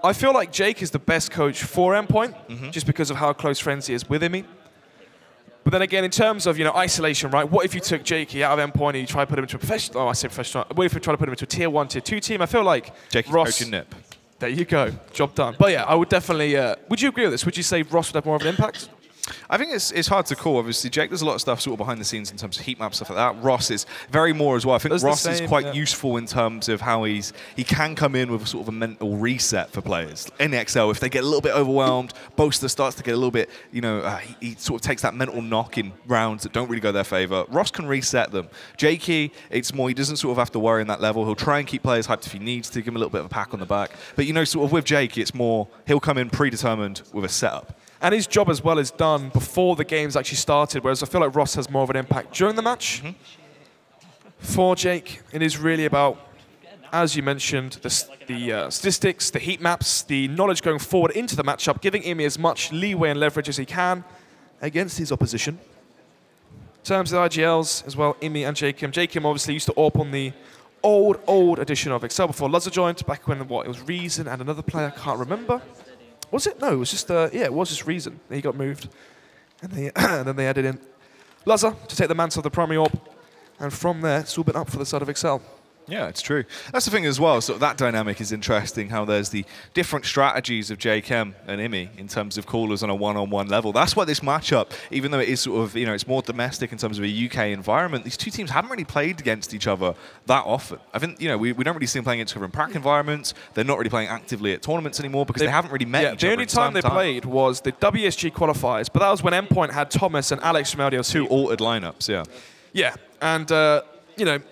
I feel like Jake is the best coach for Endpoint, just because of how close friends he is with Imi. But then again, in terms of isolation, right? What if you took Jakey out of Endpoint and you try to put him into a professional? Oh, I say professional. What if you try to put him into a tier 1, tier 2 team? I feel like Jakey's Ross. coaching Nip. There you go, job done. But yeah, I would definitely. Would you agree with this? Would you say Ross would have more of an impact? I think it's hard to call. Obviously, Jake does a lot of stuff sort of behind the scenes in terms of heat map stuff like that. Ross is very more as well. I think Ross is quite useful in terms of how he can come in with a sort of a mental reset for players. In XL, if they get a little bit overwhelmed, Boaster starts to get a little bit, he sort of takes that mental knock in rounds that don't really go their favour. Ross can reset them. Jakey, it's more, he doesn't sort of have to worry in that level. He'll try and keep players hyped if he needs to, give him a little bit of a pack on the back. But, sort of with Jakey, it's more, he'll come in predetermined with a setup. And his job as well is done before the game's actually started, whereas I feel like Ross has more of an impact during the match. For Jake, it is really about, as you mentioned, the statistics, the heat maps, the knowledge going forward into the matchup, giving Imi as much leeway and leverage as he can against his opposition. In terms of IGLs as well, Imi and Jakim. Jakim obviously used to AWP on the old edition of Excel before Luzzer joined, back when, it was Reason and another player, I can't remember. Was it? No, it was just, it was just Reason. He got moved. And then they added in Luzzer to take the mantle of the primary AWP. And from there, it's all been up for the side of Excel. Yeah, it's true. That's the thing as well. So that dynamic is interesting, how there's the different strategies of JKM and Imi in terms of callers on a one-on-one level. That's why this matchup, even though it is sort of, it's more domestic in terms of a UK environment, these 2 teams haven't really played against each other that often. I think, we don't really see them playing against each other in prac environments. They're not really playing actively at tournaments anymore because they haven't really met each other. The only time they played was the WSG qualifiers, but that was when Endpoint had Thomas and Alex from LDLC. 2 altered lineups, yeah. Yeah, and,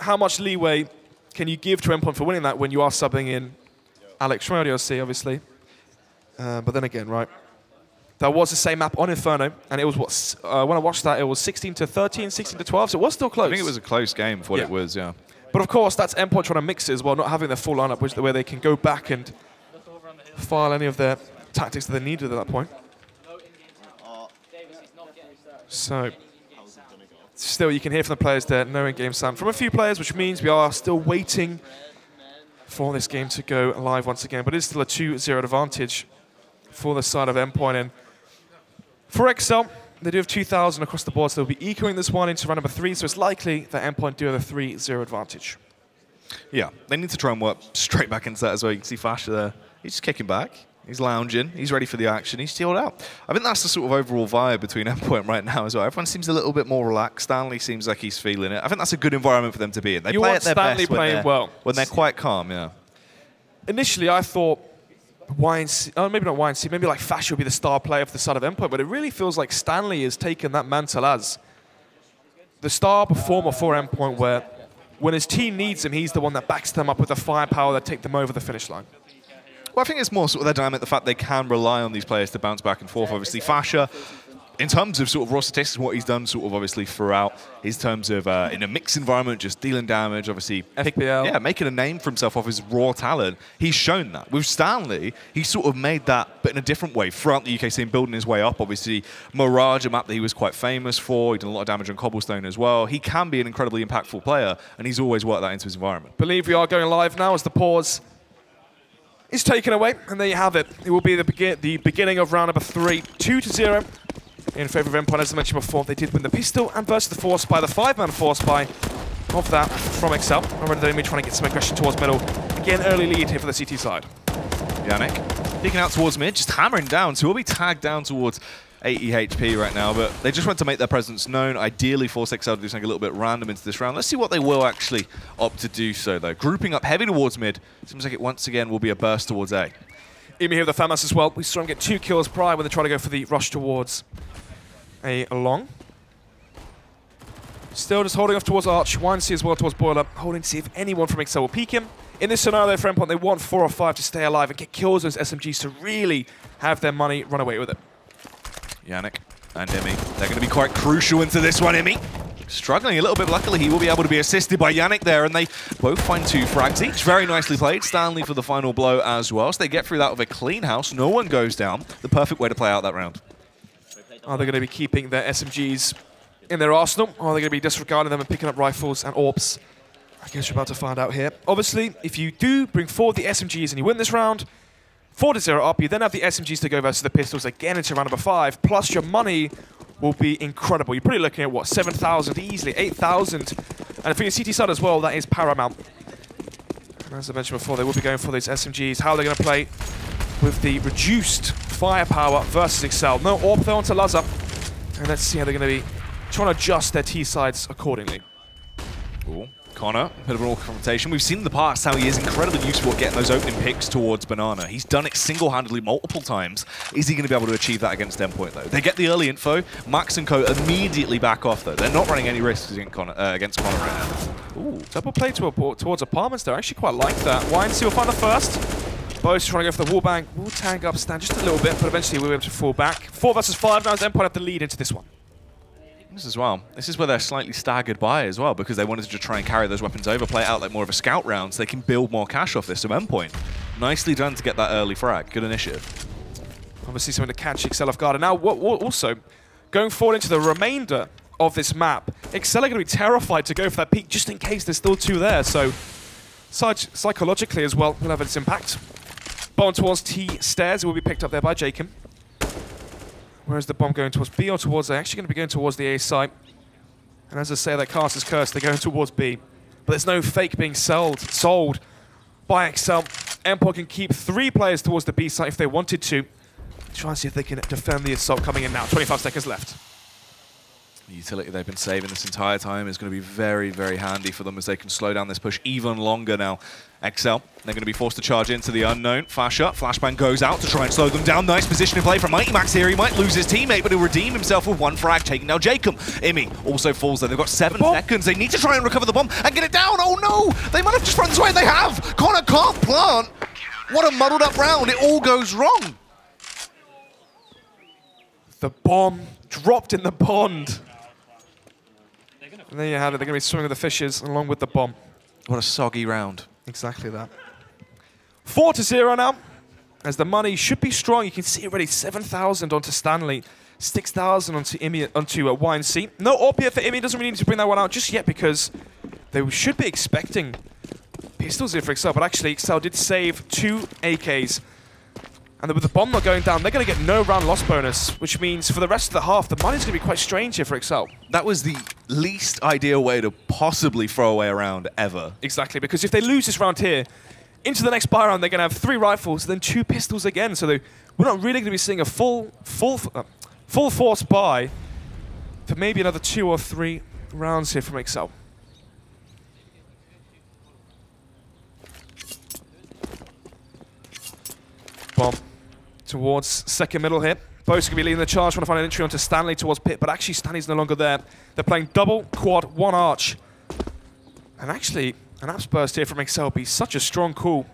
how much leeway can you give to Endpoint for winning that when you are subbing in Alex from LDLC, obviously? But then again, right, that was the same map on Inferno, and it was when I watched that, it was 16-13, 16-12, so it was still close. I think it was a close game for what it was, yeah. But of course, that's Endpoint trying to mix it as well, not having their full lineup, which is the way they can go back and file any of their tactics that they needed at that point. So, still, you can hear from the players there, no in-game sound from a few players, which means we are still waiting for this game to go live once again. But it is still a 2-0 advantage for the side of Endpoint. And for XL, they do have 2,000 across the board, so they'll be ecoing this one into round number 3, so it's likely that Endpoint do have a 3-0 advantage. Yeah, they need to try and work straight back into that as well. You can see Fasha there. He's just kicking back. He's lounging. He's ready for the action. He's chilled out. I think that's the sort of overall vibe between Endpoint right now as well. Everyone seems a little bit more relaxed. Stanley seems like he's feeling it. I think that's a good environment for them to be in. They play at their best when they're quite calm, yeah. Initially, I thought YNC, maybe not YNC, maybe like Fasha would be the star player for the side of Endpoint, but it really feels like Stanley has taken that mantle as the star performer for Endpoint, where when his team needs him, he's the one that backs them up with the firepower that take them over the finish line. Well, I think it's more sort of their dynamic, the fact they can rely on these players to bounce back and forth. Obviously, Fasha, in terms of sort of raw statistics, what he's done sort of obviously throughout, his terms of in a mixed environment, just dealing damage, obviously, yeah, making a name for himself off his raw talent. He's shown that. With Stanley, he sort of made that, but in a different way, throughout the UK scene, building his way up. Obviously, Mirage, a map that he was quite famous for. He did a lot of damage on Cobblestone as well. He can be an incredibly impactful player, and he's always worked that into his environment. Believe we are going live now as the pause is taken away, and there you have it. It will be the beginning of round number 3, 2-0 in favour of Endpoint. As I mentioned before, they did win the pistol and versus the force by the 5-man force by of that from Excel. Already the enemy trying to get some aggression towards middle. Again, early lead here for the CT side. Yannick peeking out towards mid, just hammering down, so he'll be tagged down towards 80 HP right now, but they just want to make their presence known. Ideally, force Excel to do something a little bit random into this round. Let's see what they will actually opt to do so, though. Grouping up heavy towards mid. Seems like it once again will be a burst towards A. Imi here with the FAMAS as well. We saw him get 2 kills prior when they try to go for the rush towards A long. Still just holding off towards Arch. YNC as well towards Boiler. Holding to see if anyone from Excel will peek him. In this scenario, for Endpoint, they want 4 or 5 to stay alive and get kills as SMGs to really have their money run away with it. Yannick and Imi, they're going to be quite crucial into this one. Imi struggling a little bit, but luckily he will be able to be assisted by Yannick there, and they both find 2 frags each. Very nicely played. Stanley for the final blow as well, so they get through that with a clean house. No one goes down. The perfect way to play out that round. Are they going to be keeping their SMGs in their arsenal, or are they going to be disregarding them and picking up rifles and AWPs? I guess you're about to find out here. Obviously, if you do bring forward the SMGs and you win this round, 4-0 up, you then have the SMGs to go versus the pistols again into round number 5, plus your money will be incredible. You're probably looking at, what, 7,000 easily, 8,000. And for your CT side as well, that is paramount. And as I mentioned before, they will be going for these SMGs. How are they going to play with the reduced firepower versus Excel? No AWP though onto Lazar. And let's see how they're going to be trying to adjust their T-sides accordingly. Cool. Connor, a bit of an awkward confrontation. We've seen in the past how he is incredibly useful at getting those opening picks towards Banana. He's done it single-handedly multiple times. Is he going to be able to achieve that against Endpoint, though? They get the early info. Max and Co immediately back off, though. They're not running any risks against Connor right now. Ooh, double play towards apartments there. I actually quite like that. YNC will find the first. Both trying to go for the wallbang. Will tag up, stand just a little bit, but eventually we'll be able to fall back. 4 versus 5 now as Endpoint have the lead into this one. As well. This is where they're slightly staggered by as well, because they wanted to just try and carry those weapons over, play it out like more of a scout round, so they can build more cash off this. So Endpoint, nicely done to get that early frag. Good initiative. Obviously something to catch Excel off guard. And now also, going forward into the remainder of this map, Excel are going to be terrified to go for that peak just in case there's still 2 there. So psychologically as well, will have its impact. Bomb towards T stairs will be picked up there by Jacob. Where's the bomb going towards B or towards A? Actually going to be going towards the A site. And as I say, that cast is cursed. They're going towards B. But there's no fake being sold by Excel. Endpoint can keep 3 players towards the B site if they wanted to. Try and see if they can defend the assault coming in now. 25 seconds left. The utility they've been saving this entire time is going to be very, very handy for them as they can slow down this push even longer now. Excel, they're going to be forced to charge into the unknown. Fasha, flashbang goes out to try and slow them down. Nice position in play from Mighty Max here. He might lose his teammate, but he'll redeem himself with 1 frag, taking down Jacob. Imi also falls there. They've got 7 seconds. They need to try and recover the bomb and get it down. Oh no! They might have just run this way. They have! Connor can't plant. What a muddled up round. It all goes wrong. The bomb dropped in the pond. And there you have it. They're going to be swimming with the fishes along with the bomb. What a soggy round. Exactly that. 4-0 now. As the money should be strong. You can see already 7,000 onto Stanley. 6,000 onto YNC. No AWP here for Imi. Doesn't really need to bring that one out just yet because they should be expecting pistols here for Excel. But actually, Excel did save 2 AKs. And with the bomb not going down, they're going to get no round loss bonus, which means for the rest of the half, the money's going to be quite strange here for Excel. That was the least ideal way to possibly throw away a round ever. Exactly, because if they lose this round here, into the next buy round, they're going to have 3 rifles, then 2 pistols again. So we're not really going to be seeing a full force buy for maybe another 2 or 3 rounds here from Excel. Bomb towards second middle here. Both are going to be leading the charge, trying to find an entry onto Stanley towards Pit, but actually Stanley's no longer there. They're playing double, quad, 1 arch. And actually, an Apps burst here from Excel be such a strong call.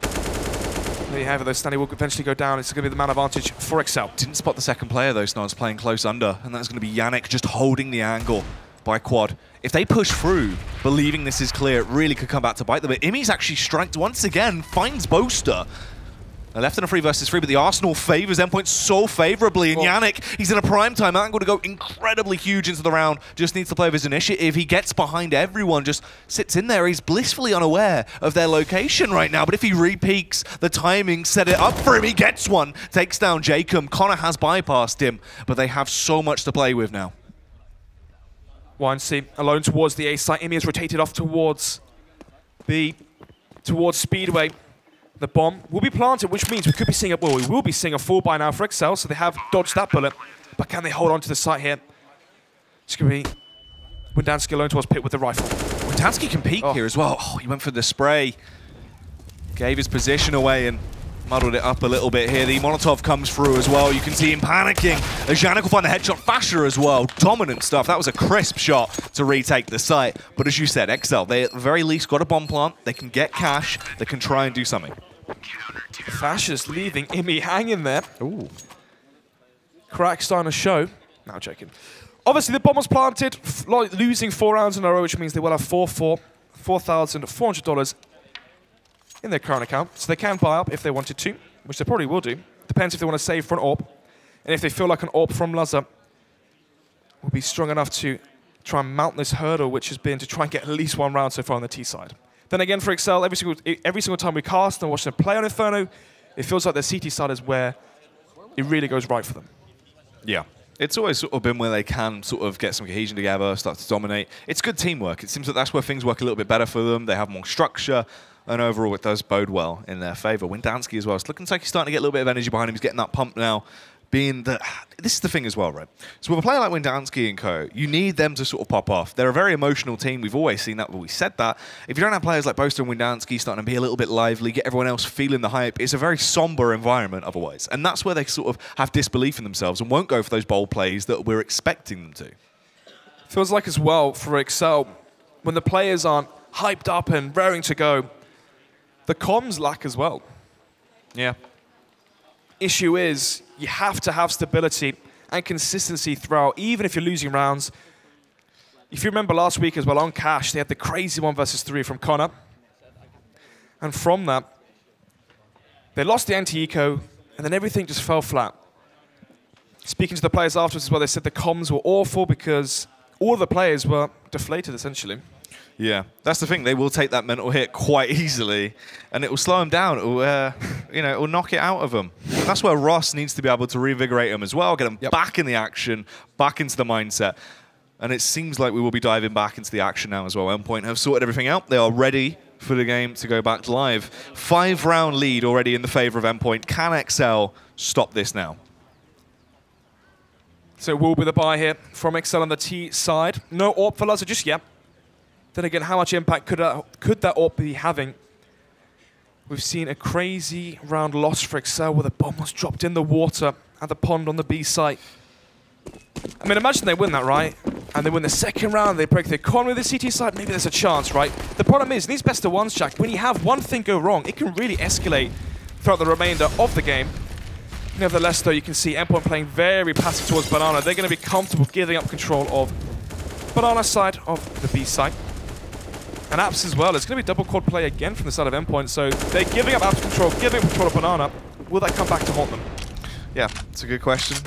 There you have it, though. Stanley will eventually go down. It's going to be the man advantage for Excel. Didn't spot the second player, though. Snod's playing close under, and that's going to be Yannick just holding the angle by quad. If they push through, believing this is clear, it really could come back to bite them. But Imi's actually striked once again, finds Boaster. They're left in a 3 versus 3, but the Arsenal favours Endpoint so favourably. And Yannick, he's in a prime time angle to go incredibly huge into the round. Just needs to play with his initiative. He gets behind everyone, just sits in there. He's blissfully unaware of their location right now. But if he re-peaks, the timing set it up for him. He gets one, takes down Jacob. Connor has bypassed him, but they have so much to play with now. YNC alone towards the A site. Imi has rotated off towards Speedway. The bomb will be planted, which means we could be seeing we will be seeing a full buy now for Excel, so they have dodged that bullet. But can they hold on to the site here? It's going to be Windansky alone towards Pit with the rifle. Windansky can peek here as well. Oh, he went for the spray. Gave his position away and muddled it up a little bit here. The Molotov comes through as well. You can see him panicking. Janik will find the headshot faster as well. Dominant stuff. That was a crisp shot to retake the site. But as you said, Excel, they at the very least got a bomb plant. They can get cash. They can try and do something. Fascist leaving Imi hanging there. Ooh. Crack starting to show. Now joking. Obviously, the bomb was planted, losing 4 rounds in a row, which means they will have $4,400 in their current account. So they can buy up if they wanted to, which they probably will do. Depends if they want to save for an AWP. And if they feel like an AWP from Lazar will be strong enough to try and mount this hurdle, which has been to try and get at least 1 round so far on the T side. Then again, for Excel, every single time we cast and watch them play on Inferno, it feels like their CT side is where it really goes right for them. Yeah. It's always sort of been where they can sort of get some cohesion together, start to dominate. It's good teamwork. It seems that that's where things work a little bit better for them. They have more structure, and overall it does bode well in their favour. Windansky as well. It's looking like he's starting to get a little bit of energy behind him. He's getting that pump now. This is the thing as well, right? So with a player like Windansky and co, you need them to sort of pop off. They're a very emotional team. We've always seen that, but we said that. If you don't have players like Boaster and Windansky starting to be a little bit lively, get everyone else feeling the hype, it's a very somber environment otherwise. And that's where they sort of have disbelief in themselves and won't go for those bold plays that we're expecting them to. Feels like as well for Excel, when the players aren't hyped up and raring to go, the comms lack as well. Yeah. Issue is, you have to have stability and consistency throughout, even if you're losing rounds. If you remember last week as well, on Cash, they had the crazy 1 versus 3 from Connor. And from that, they lost the anti-eco, and then everything just fell flat. Speaking to the players afterwards as well, they said the comms were awful because all the players were deflated, essentially. Yeah, that's the thing. They will take that mental hit quite easily, and it will slow them down. It will, it will knock it out of them. And that's where Ross needs to be able to reinvigorate them as well, get them back in the action, back into the mindset. And it seems like we will be diving back into the action now as well. Endpoint have sorted everything out. They are ready for the game to go back live. 5-round lead already in the favor of Endpoint. Can Excel stop this now? So it will be the buy here from Excel on the T side. No AWP for Lazar just yet. Then again, how much impact could that AWP be having? We've seen a crazy round loss for Excel where the bomb was dropped in the water at the pond on the B site. I mean, imagine they win that, right? And they win the second round, they break the economy of the CT side, maybe there's a chance, right? The problem is, in these best of ones, Jack, when you have one thing go wrong, it can really escalate throughout the remainder of the game. Nevertheless, though, you can see Endpoint playing very passive towards Banana. They're going to be comfortable giving up control of Banana side of the B site. And Apps as well. It's going to be double quad play again from the side of Endpoint. So they're giving up Apps control, giving up control of Banana. Will that come back to haunt them? Yeah, it's a good question.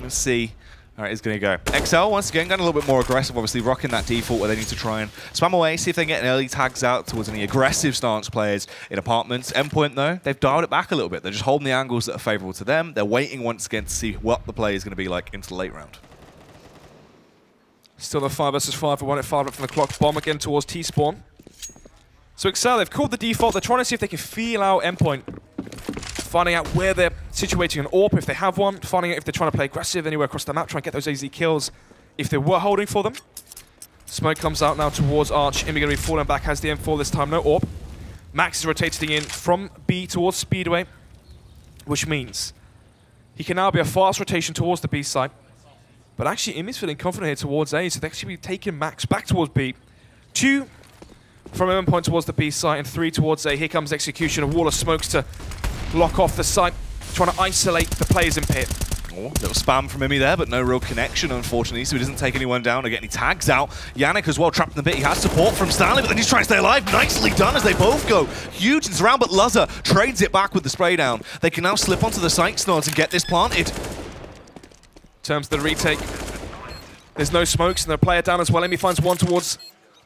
Let's see. All right, it's going to go. XL, once again, going a little bit more aggressive, obviously, rocking that default where they need to try and spam away, see if they can get an early tags out towards any aggressive stance players in apartments. Endpoint, though, they've dialed it back a little bit. They're just holding the angles that are favorable to them. They're waiting once again to see what the play is going to be like into the late round. Still a 5 versus 5 for 1 at 5 up from the clock. Bomb again towards T-spawn. So XL, they've called the default. They're trying to see if they can feel out Endpoint. Finding out where they're situating an AWP if they have one, finding out if they're trying to play aggressive anywhere across the map, trying to get those easy kills if they were holding for them. Smoke comes out now towards Arch. Immy going to be falling back, has the M4 this time, no AWP. Max is rotating in from B towards Speedway, which means he can now be a fast rotation towards the B side. But actually, Immy's feeling confident here towards A, so they actually be taking Max back towards B. 2 from Endpoint towards the B side, and 3 towards A. Here comes execution, a wall of smokes to lock off the site, trying to isolate the players in pit. Oh, little spam from Immy there, but no real connection, unfortunately, so he doesn't take anyone down or get any tags out. Yannick as well, trapped in the pit. He has support from Stanley, but then he's trying to stay alive. Nicely done as they both go huge and surround, but Luzza trades it back with the spray down. They can now slip onto the site snods and get this planted. In terms of the retake, there's no smokes, and the player down as well. Immy finds one towards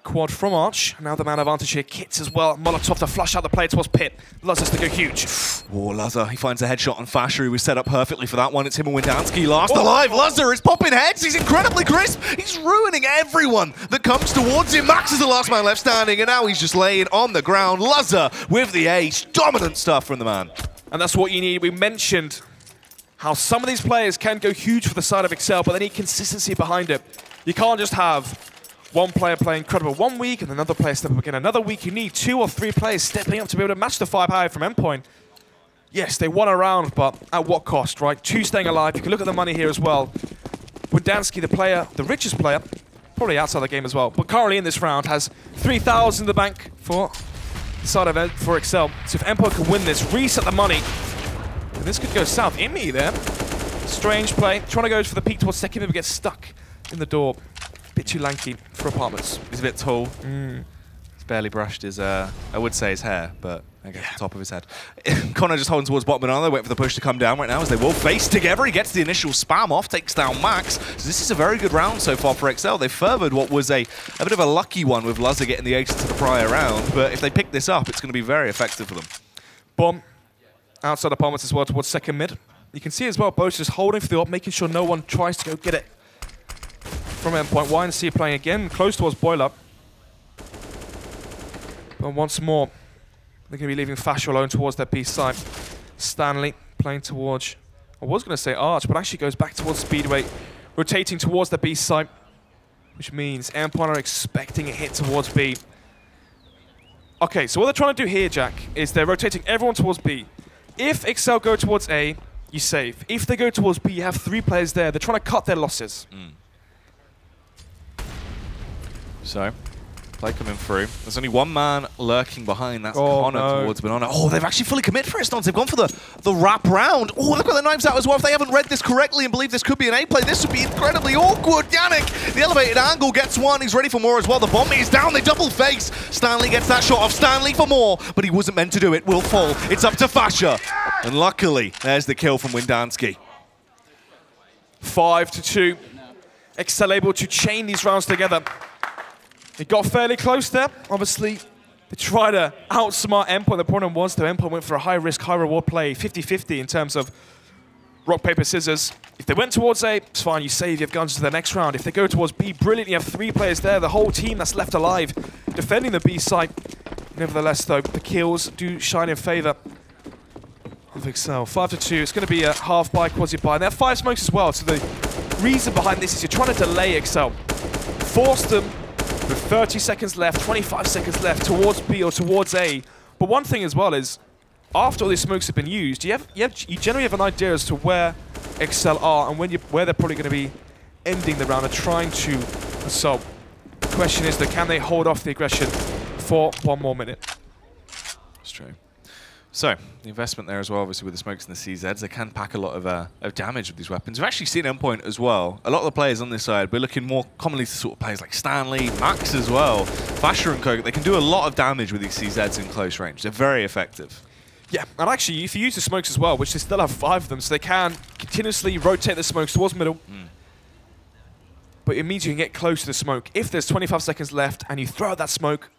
quad from Arch. Now the man advantage here. Kits as well. Molotov to flush out the player towards pit. Luzza's to go huge. Oh, Luzza, he finds a headshot on Fasher. He was set up perfectly for that one. It's him and Windansky last alive. Luzza is popping heads. He's incredibly crisp. He's ruining everyone that comes towards him. Max is the last man left standing, and now he's just laying on the ground. Luzza with the ace. Dominant stuff from the man. And that's what you need. We mentioned how some of these players can go huge for the side of Excel, but they need consistency behind it. You can't just have one player play incredible 1 week and another player step up again another week. You need 2 or 3 players stepping up to be able to match the firepower from Endpoint. Yes, they won a round, but at what cost, right? 2 staying alive. You can look at the money here as well. Windansky, the player, the richest player, probably outside the game as well, but currently in this round has 3,000 in the bank for the side of it for Excel. So if Endpoint can win this, reset the money, and this could go south. Immy there. Strange play. Trying to go for the peak towards second, but gets stuck in the door. Bit too lanky for apartments. He's a bit tall. He's barely brushed his, I would say his hair, but I guess the top of his head. Connor just holding towards bottom banana, waiting for the push to come down right now as they will face together. He gets the initial spam off, takes down Max. So this is a very good round so far for XL. They furthered what was a bit of a lucky one with Luzza getting the ace to the prior round, but if they pick this up, it's going to be very effective for them. Bomb outside apartments as well towards second mid. You can see as well, both just holding for the op, making sure no one tries to go get it from Endpoint. YNC playing again, close towards Boiler. But once more, they're going to be leaving Fasher alone towards their B side. Stanley playing towards, I was going to say Arch, but actually goes back towards Speedway, rotating towards the B side, which means Endpoint are expecting a hit towards B. Okay, so what they're trying to do here, Jack, is they're rotating everyone towards B. If Excel go towards A, you save. If they go towards B, you have 3 players there. They're trying to cut their losses. So, play coming through. There's only one man lurking behind. That's Connor towards Banana. Oh, they've actually fully committed for Estons. They've gone for the wrap round. Oh, they've got their knives out as well. If they haven't read this correctly and believe this could be an A play, this would be incredibly awkward. Yannick, the elevated angle, gets one. He's ready for more as well. The bomb is down. They double face. Stanley gets that shot off. Stanley for more, but he wasn't meant to do it. Will fall. It's up to Fasher. And luckily, there's the kill from Windansky. 5-2. Excel able to chain these rounds together. It got fairly close there. Obviously, they tried to outsmart Endpoint. The problem was that Endpoint went for a high-risk, high-reward play, 50-50 in terms of rock, paper, scissors. If they went towards A, it's fine. You save, you have guns to the next round. If they go towards B, brilliant. You have 3 players there. The whole team that's left alive defending the B site. Nevertheless, though, the kills do shine in favor of Excel. 5-2. It's going to be a half buy, quasi-buy. And they have 5 smokes as well. So the reason behind this is you're trying to delay Excel. Force them with 30 seconds left, 25 seconds left towards B or towards A. But one thing as well is, after all these smokes have been used, you generally have an idea as to where Excel are and where they're probably going to be ending the round and trying to assault. The question is, can they hold off the aggression for 1 more minute? That's true. So, the investment there as well, obviously with the smokes and the CZs, they can pack a lot of damage with these weapons. We've actually seen Endpoint as well. A lot of the players on this side, we're looking more commonly to sort of players like Stanley, Max as well, Fasher and Koga. They can do a lot of damage with these CZs in close range. They're very effective. Yeah, and actually, if you use the smokes as well, which they still have 5 of them, so they can continuously rotate the smokes towards middle, but it means you can get close to the smoke. If there's 25 seconds left and you throw out that smoke,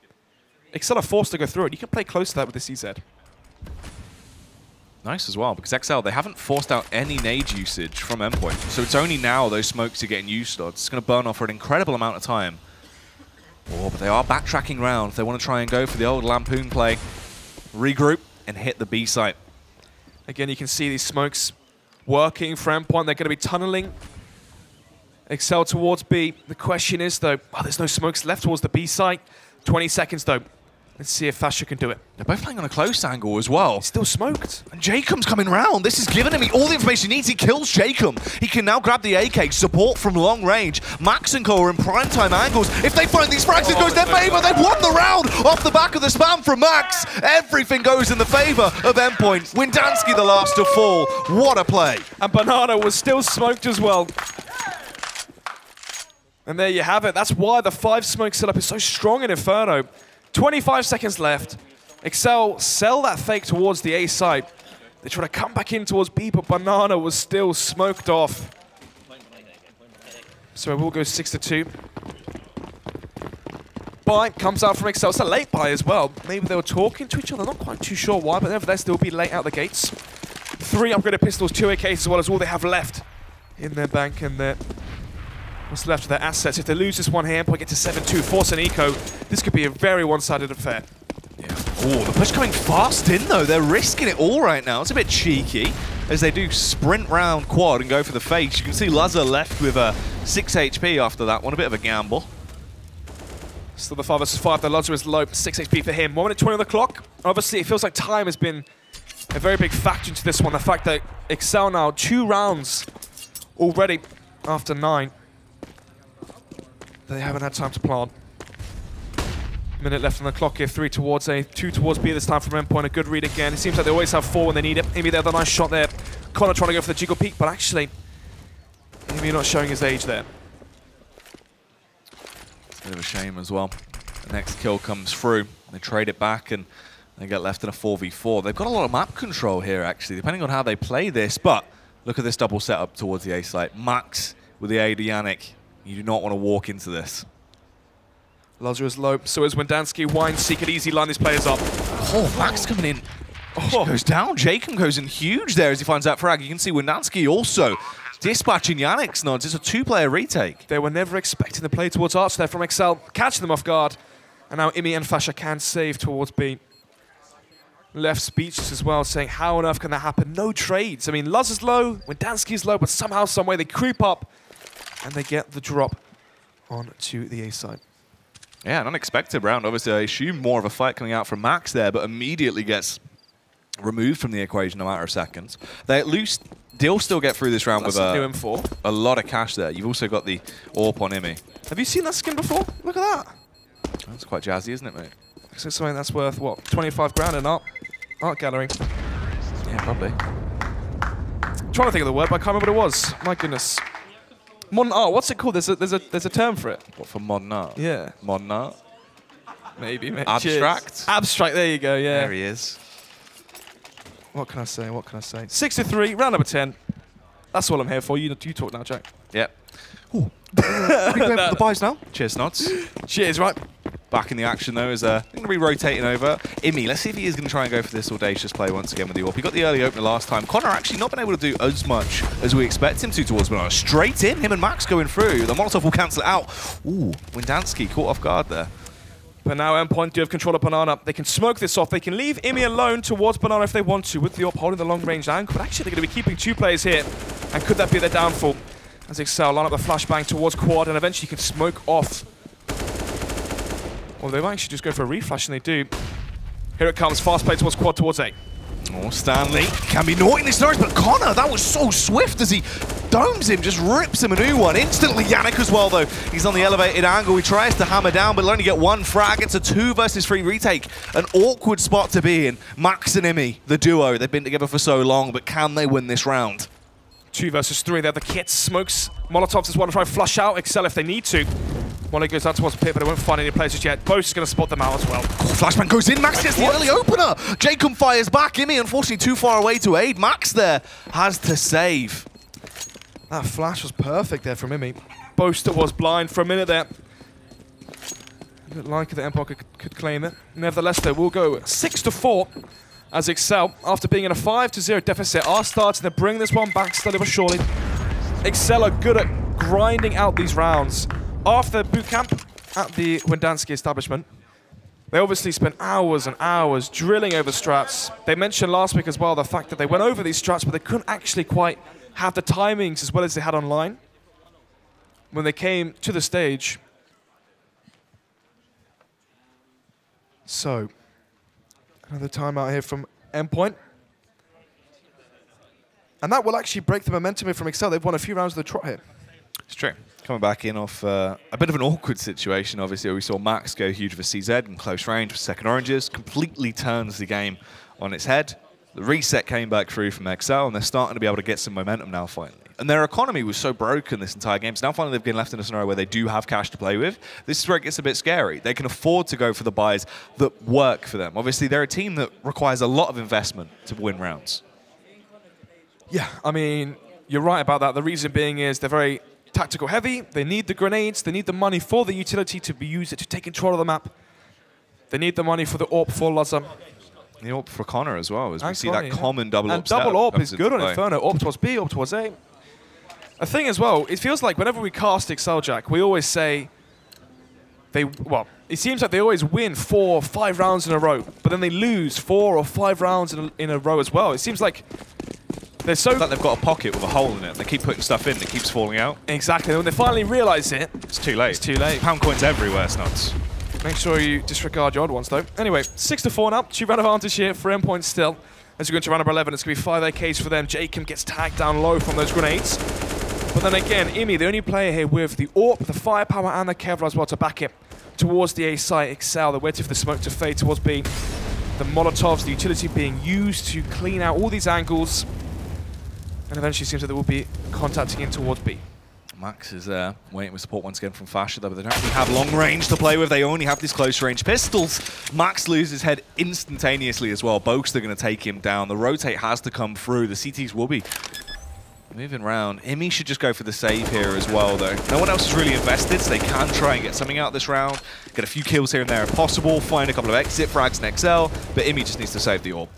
Excel are forced to go through it. You can play close to that with the CZ. Nice as well, because XL, they haven't forced out any nade usage from Endpoint. So it's only now those smokes are getting used on. It's going to burn off for an incredible amount of time. Oh, but they are backtracking round. They want to try and go for the old Lampoon play. Regroup and hit the B site. Again, you can see these smokes working for Endpoint. They're going to be tunneling Excel towards B. The question is, though, there's no smokes left towards the B site. 20 seconds, though. Let's see if Fasher can do it. They're both playing on a close angle as well. He's still smoked. And Jacob's coming round. This is giving him all the information he needs. He kills Jacob. He can now grab the AK, support from long range. Max and Co are in prime time angles. If they find these frags, it goes their favor. They've won the round off the back of the spam from Max. Everything goes in the favor of Endpoint. Windansky the last to fall. What a play. And Banana was still smoked as well. And there you have it. That's why the 5 smoke setup is so strong in Inferno. 25 seconds left. Excel sell that fake towards the A side. They try to come back in towards B, but Banana was still smoked off. So it will go 6-2. Buy comes out from Excel. It's a late buy as well. Maybe they were talking to each other. Not quite too sure why, but nevertheless, they'll be late out the gates. 3 upgraded pistols, 2 AKs, as well as all they have left in their bank and their... What's left of their assets. If they lose this one here, Endpoint get to 7-2, force an eco. This could be a very one-sided affair. Yeah. Oh, the push coming fast in, though. They're risking it all right now. It's a bit cheeky as they do sprint round quad and go for the face. You can see Lazar left with 6 HP after that one. A bit of a gamble. Still the 5 versus 5. The Lazar is low. 6 HP for him. 1 minute 20 on the clock. Obviously, it feels like time has been a very big factor into this one. The fact that Excel now 2 rounds already after 9. They haven't had time to plant. Minute left on the clock here. 3 towards A, 2 towards B this time from Endpoint. A good read again. It seems like they always have 4 when they need it. Maybe they have a nice shot there. Connor trying to go for the jiggle peek, but actually, maybe not showing his age there. It's a bit of a shame as well. The next kill comes through. They trade it back and they get left in a 4v4. They've got a lot of map control here, actually, depending on how they play this. But look at this double setup towards the A site. Max with the A to Yannick. You do not want to walk into this. Lazar is low, so is Windansky. Wine-C could easily line these players up. Oh, Max coming in. Oh. Goes down. Jacob goes in huge there as he finds out frag. You can see Windansky also dispatching Yannick's nods. It's a 2-player retake. They were never expecting the play towards Arch there from Excel, catching them off guard. And now Imi and Fasher can save towards B. Left speechless as well, saying how on earth can that happen? No trades. I mean, Lazar's low, Windansky's low, but somehow, some way they creep up and they get the drop onto the A side. Yeah, an unexpected round. Obviously, I assume more of a fight coming out from Max there, but immediately gets removed from the equation in a matter of seconds. They at least they'll still get through this round with a lot of cash there. You've also got the AWP on Imi. Have you seen that skin before? Look at that. That's quite jazzy, isn't it, mate? So something that's worth, what, 25 grand in art gallery? Yeah, probably. I'm trying to think of the word, but I can't remember what it was. My goodness. Modern art, what's it called? There's a term for it. What, for modern art? Yeah. Modern art? Maybe. Abstract? Cheers. Abstract, there you go, yeah. There he is. What can I say? 6-3, round number 10. That's all I'm here for. You talk now, Jack. Yep. Ooh. Are we going for the buys now? Cheers, Nods. Cheers, right. Back in the action, though, is going to be rotating over. Imi, let's see if he is going to try and go for this audacious play once again with the AWP. He got the early opener last time. Connor actually not been able to do as much as we expect him to towards Banana. Straight in, him and Max going through. The Molotov will cancel it out. Ooh, Windansky caught off guard there. But now Endpoint do have control of Banana. They can smoke this off. They can leave Imi alone towards Banana if they want to, with the AWP holding the long-range angle. But actually, they're going to be keeping 2 players here. And could that be their downfall? As Excel line up the flashbang towards quad, and eventually you can smoke off. Or they might actually just go for a reflash, and they do. Here it comes, fast play towards quad, towards A. Oh, Stanley can be naughty in this scenario, but Connor, that was so swift as he domes him, just rips him a new one. Instantly, Yannick as well, though. He's on the elevated angle. He tries to hammer down, but he'll only get 1 frag. It's a 2 versus 3 retake. An awkward spot to be in. Max and Imi, the duo. They've been together for so long, but can they win this round? 2 versus 3. They have the kits, smokes. Molotovs just want to try and flush out. Excel if they need to. One goes out towards Pit, but they won't find any players just yet. Both is going to spot them out as well. Oh, flashbang goes in. Max gets the early opener. Jacob fires back. Imi, unfortunately, too far away to aid. Max there has to save. That flash was perfect there from Imi. Boaster was blind for a minute there. It looked like the Endpoint could claim it. Nevertheless, though, we'll go 6-4 as Excel, after being in a 5-0 deficit, are starting to bring this one back slowly but surely. Excel are good at grinding out these rounds. After boot camp at the Wendansky establishment, they obviously spent hours and hours drilling over strats. They mentioned last week as well the fact that they went over these strats, but they couldn't actually quite have the timings as well as they had online. When they came to the stage. So, another timeout here from Endpoint. And that will actually break the momentum here from Excel. They've won a few rounds of the trot here. It's true. Coming back in off a bit of an awkward situation, obviously. We saw Max go huge with CZ in close range with second oranges. Completely turns the game on its head. The reset came back through from Excel, and they're starting to be able to get some momentum now, finally. And their economy was so broken this entire game, so now finally they've been left in a scenario where they do have cash to play with. This is where it gets a bit scary. They can afford to go for the buys that work for them. Obviously, they're a team that requires a lot of investment to win rounds. Yeah, I mean, you're right about that. The reason being is they're very tactical heavy. They need the grenades. They need the money for the utility to be used to take control of the map. They need the money for the AWP for Lazar. The AWP for Connor as well, as we see Connor, that common double AWP. And double AWP is good on Inferno. AWP towards B, AWP towards A. A thing as well, it feels like whenever we cast Excel Jack, we always say it seems like they always win 4 or 5 rounds in a row, but then they lose 4 or 5 rounds in a row as well. It seems like they're so... It's like they've got a pocket with a hole in it. They keep putting stuff in, it keeps falling out. Exactly. When they finally realise it... It's too late. It's too late. Pound coins everywhere, Snuts. Make sure you disregard your odd ones, though. Anyway, 6-4 now. 2-round advantage here for Endpoint still. As we go into round number 11, it's going to be 5 AKs for them. Jacob gets tagged down low from those grenades. But then again, Imi, the only player here with the AWP, the firepower, and the Kevlar as well to back it towards the A site. Excel, they're waiting for the smoke to fade towards B. The Molotovs, the utility being used to clean out all these angles. And eventually seems that there will be contacting in towards B. Max is waiting with support once again from Fasher, though, but they don't really have long range to play with. They only have these close range pistols. Max loses head instantaneously as well. Both are going to take him down. The rotate has to come through. The CTs will be moving around. Imi should just go for the save here as well, though. No one else is really invested, so they can try and get something out this round. Get a few kills here and there if possible. Find a couple of exit frags in XL, but Imi just needs to save the AWP.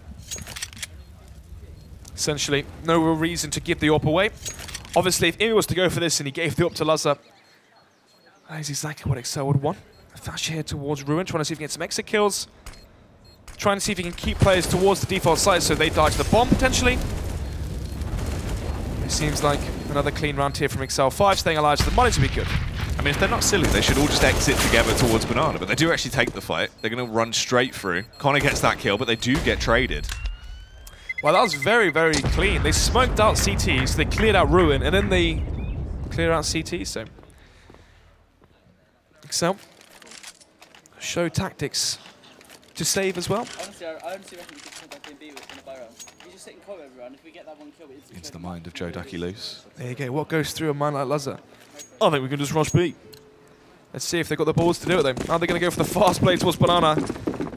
Essentially, no real reason to give the AWP away. Obviously, if Imi was to go for this and he gave the AWP to Lazar, that is exactly what Excel would want. Fash here towards Ruin, trying to see if he can get some exit kills. Trying to see if he can keep players towards the default site so they die to the bomb, potentially. It seems like another clean round here from Excel. 5 staying alive, so the money to be good. I mean, if they're not silly, they should all just exit together towards Banana, but they do actually take the fight. They're going to run straight through. Connor gets that kill, but they do get traded. Well, that was very, very clean. They smoked out CT, so they cleared out Ruin, and then they clear out CT, so... Excel show tactics to save as well. Honestly, I honestly reckon we could take that game B with a buy round. We just sit and cover everyone. If we get that one kill, it's Into the mind of Joe Ducky Loose. There you go. What goes through a mind like Lazar? I think we can just rush B. Let's see if they've got the balls to do it, though. Are they going to go for the fast play towards Banana?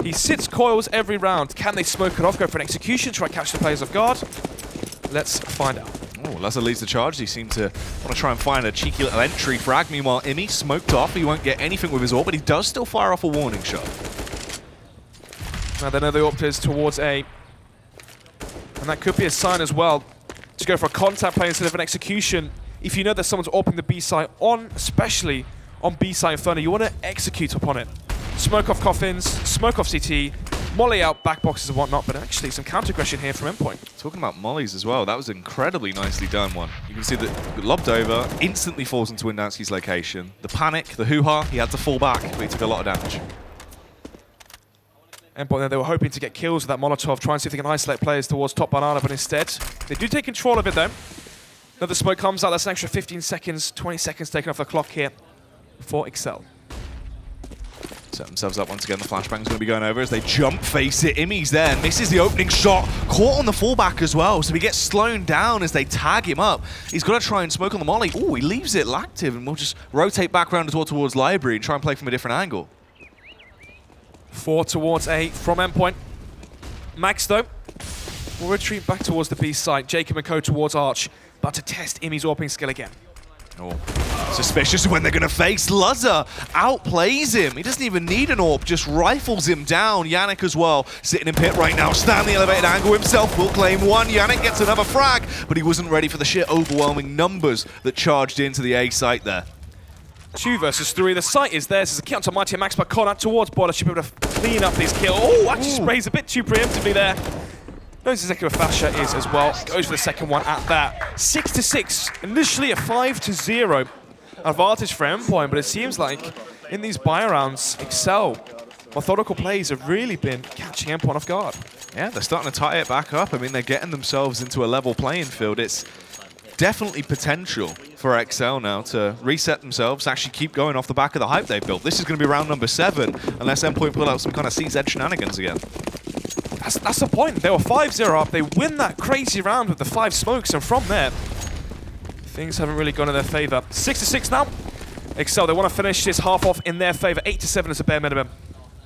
He sits coils every round. Can they smoke it off, go for an execution, try and catch the players off guard? Let's find out. Oh, Lazar leads the charge. He seemed to want to try and find a cheeky little entry frag. Meanwhile, Imi smoked off. He won't get anything with his AWP, but he does still fire off a warning shot. Now they know the AWP is towards A. And that could be a sign as well to go for a contact play instead of an execution. If you know that someone's AWPing the B site on, especially on B site Inferno, you want to execute upon it. Smoke off coffins, smoke off CT, molly out back boxes and whatnot, but actually some counter aggression here from Endpoint. Talking about mollies as well, that was incredibly nicely done one. You can see that lobbed over, instantly falls into Windansky's location. The panic, the hoo-ha, he had to fall back, but he took a lot of damage. Endpoint, they were hoping to get kills with that Molotov, try and see if they can isolate players towards top Banana, but instead, they do take control of it though. Another smoke comes out, that's an extra 15 seconds, 20 seconds taken off the clock here for Excel. Set themselves up once again. The flashbang's going to be going over as they jump face it. Imi's there, misses the opening shot. Caught on the fallback as well, so he gets slowed down as they tag him up. He's got to try and smoke on the molly. Oh, he leaves it active, and we'll just rotate back around towards Library and try and play from a different angle. 4 towards A from Endpoint. Max, though, will retreat back towards the B site. Jacob and Co towards Arch, about to test Imi's AWPing skill again. Oh, suspicious when they're going to face. Luzza outplays him. He doesn't even need an AWP, just rifles him down. Yannick as well, sitting in pit right now. Stanley elevated angle himself, will claim one. Yannick gets another frag, but he wasn't ready for the sheer overwhelming numbers that charged into the A site there. 2 versus 3. The site is theirs. There's a kill onto Mighty Max, but Connor towards Boiler should be able to clean up these kills. Oh, actually sprays a bit too preemptively there. Knows exactly where Fasha is as well. Goes for the second one at that. 6-6. Initially a 5-0 advantage for Endpoint, but it seems like in these buy rounds, Excel, methodical plays have really been catching Endpoint off guard. Yeah, they're starting to tie it back up. I mean, they're getting themselves into a level playing field. It's definitely potential for Excel now to reset themselves, actually keep going off the back of the hype they've built. This is going to be round number 7, unless Endpoint pull out some kind of CZ shenanigans again. That's the point. They were 5-0 up. They win that crazy round with the 5 smokes, and from there, things haven't really gone in their favor. 6-6 now. Excel, they want to finish this half off in their favor. 8-7 is a bare minimum.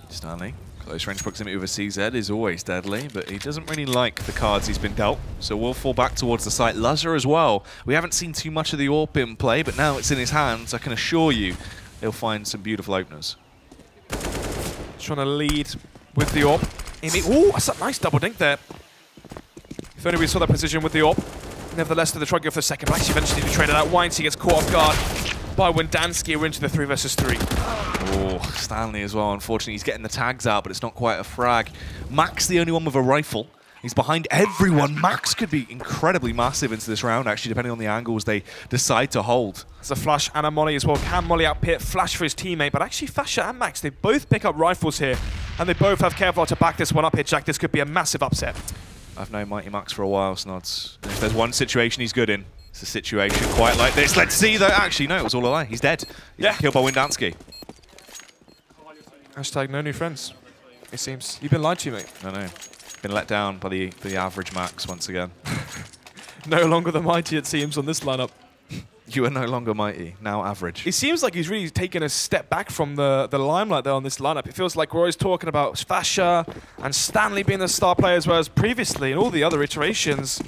Stanley, close range proximity with a CZ is always deadly, but he doesn't really like the cards he's been dealt, so we'll fall back towards the site. Luzza as well. We haven't seen too much of the AWP in play, but now it's in his hands. I can assure you he'll find some beautiful openers. Trying to lead with the AWP. Oh, that's a nice double dink there. If only we saw that precision with the AWP. Nevertheless, they try to go for the second. Actually, eventually to trade it out. Weinstein gets caught off guard by Windansky. We're into the 3 versus 3. Oh, Stanley as well. Unfortunately, he's getting the tags out, but it's not quite a frag. Max, the only one with a rifle. He's behind everyone. Max could be incredibly massive into this round, actually, depending on the angles they decide to hold. There's a flash and a molly as well. Can molly out pit, flash for his teammate, but actually Fasha and Max, they both pick up rifles here, and they both have Kevlar to back this one up here, Jack. This could be a massive upset. I've known Mighty Max for a while, Snods. If there's one situation he's good in, it's a situation quite like this. Let's see, though. Actually, no, it was all a lie. He's dead. He's been killed by Windansky. Hashtag no new friends, it seems. You've been lied to, mate. I know. Been let down by the average Max once again. No longer the mighty, it seems, on this lineup. You are no longer mighty, now average. It seems like he's really taken a step back from the limelight there on this lineup. It feels like we're always talking about Fasha and Stanley being the star players, whereas previously in all the other iterations,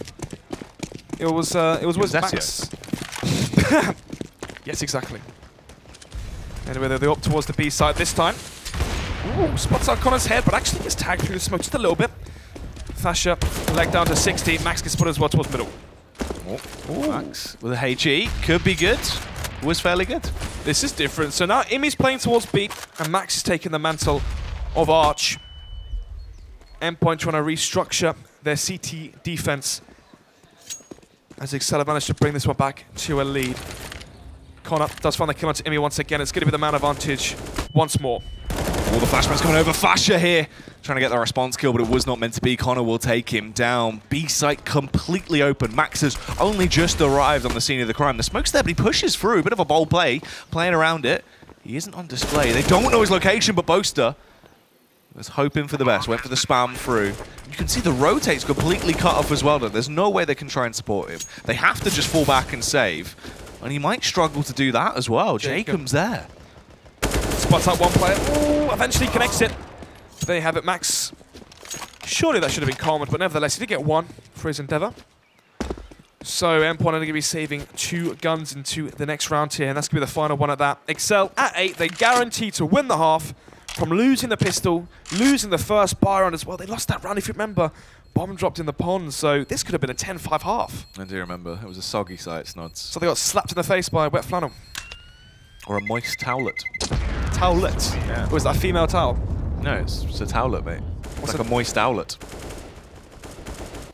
it was Max. Yes, exactly. Anyway, they're up towards the B side this time. Ooh, spots out Connor's head, but actually gets tagged through the smoke just a little bit. Fasha, leg down to 60. Max gets put as well towards middle. Max with a HE. Could be good. Was fairly good. This is different. So now Imi's playing towards B, and Max is taking the mantle of Arch. Endpoint trying to restructure their CT defense as Excel managed to bring this one back to a lead. Connor does find the kill onto Imi once again. It's going to be the man advantage once more. All the flashbangs coming over. Fasha here, trying to get the response kill, but it was not meant to be. Connor will take him down. B site completely open. Max has only just arrived on the scene of the crime. The smoke's there, but he pushes through. A bit of a bold play, playing around it. He isn't on display. They don't know his location, but Boaster was hoping for the best. Went for the spam through. You can see the rotate's completely cut off as well, though. There's no way they can try and support him. They have to just fall back and save. And he might struggle to do that as well. Jacob's there. Spots out one player. Ooh, eventually connects it. There you have it, Max. Surely that should have been calmed, but nevertheless, he did get one for his endeavor. So Endpoint are going to be saving 2 guns into the next round here, and that's going to be the final one at that. Excel at 8, they guarantee to win the half from losing the pistol, losing the first buy round as well. They lost that round, if you remember. Bomb dropped in the pond, so this could have been a 10-5 half. I do remember. It was a soggy site, Snods. So they got slapped in the face by a wet flannel. Or a moist towelette. Towelette? Yeah. Was that a female towel? No, it's a towelette, mate. It's like a moist owlet.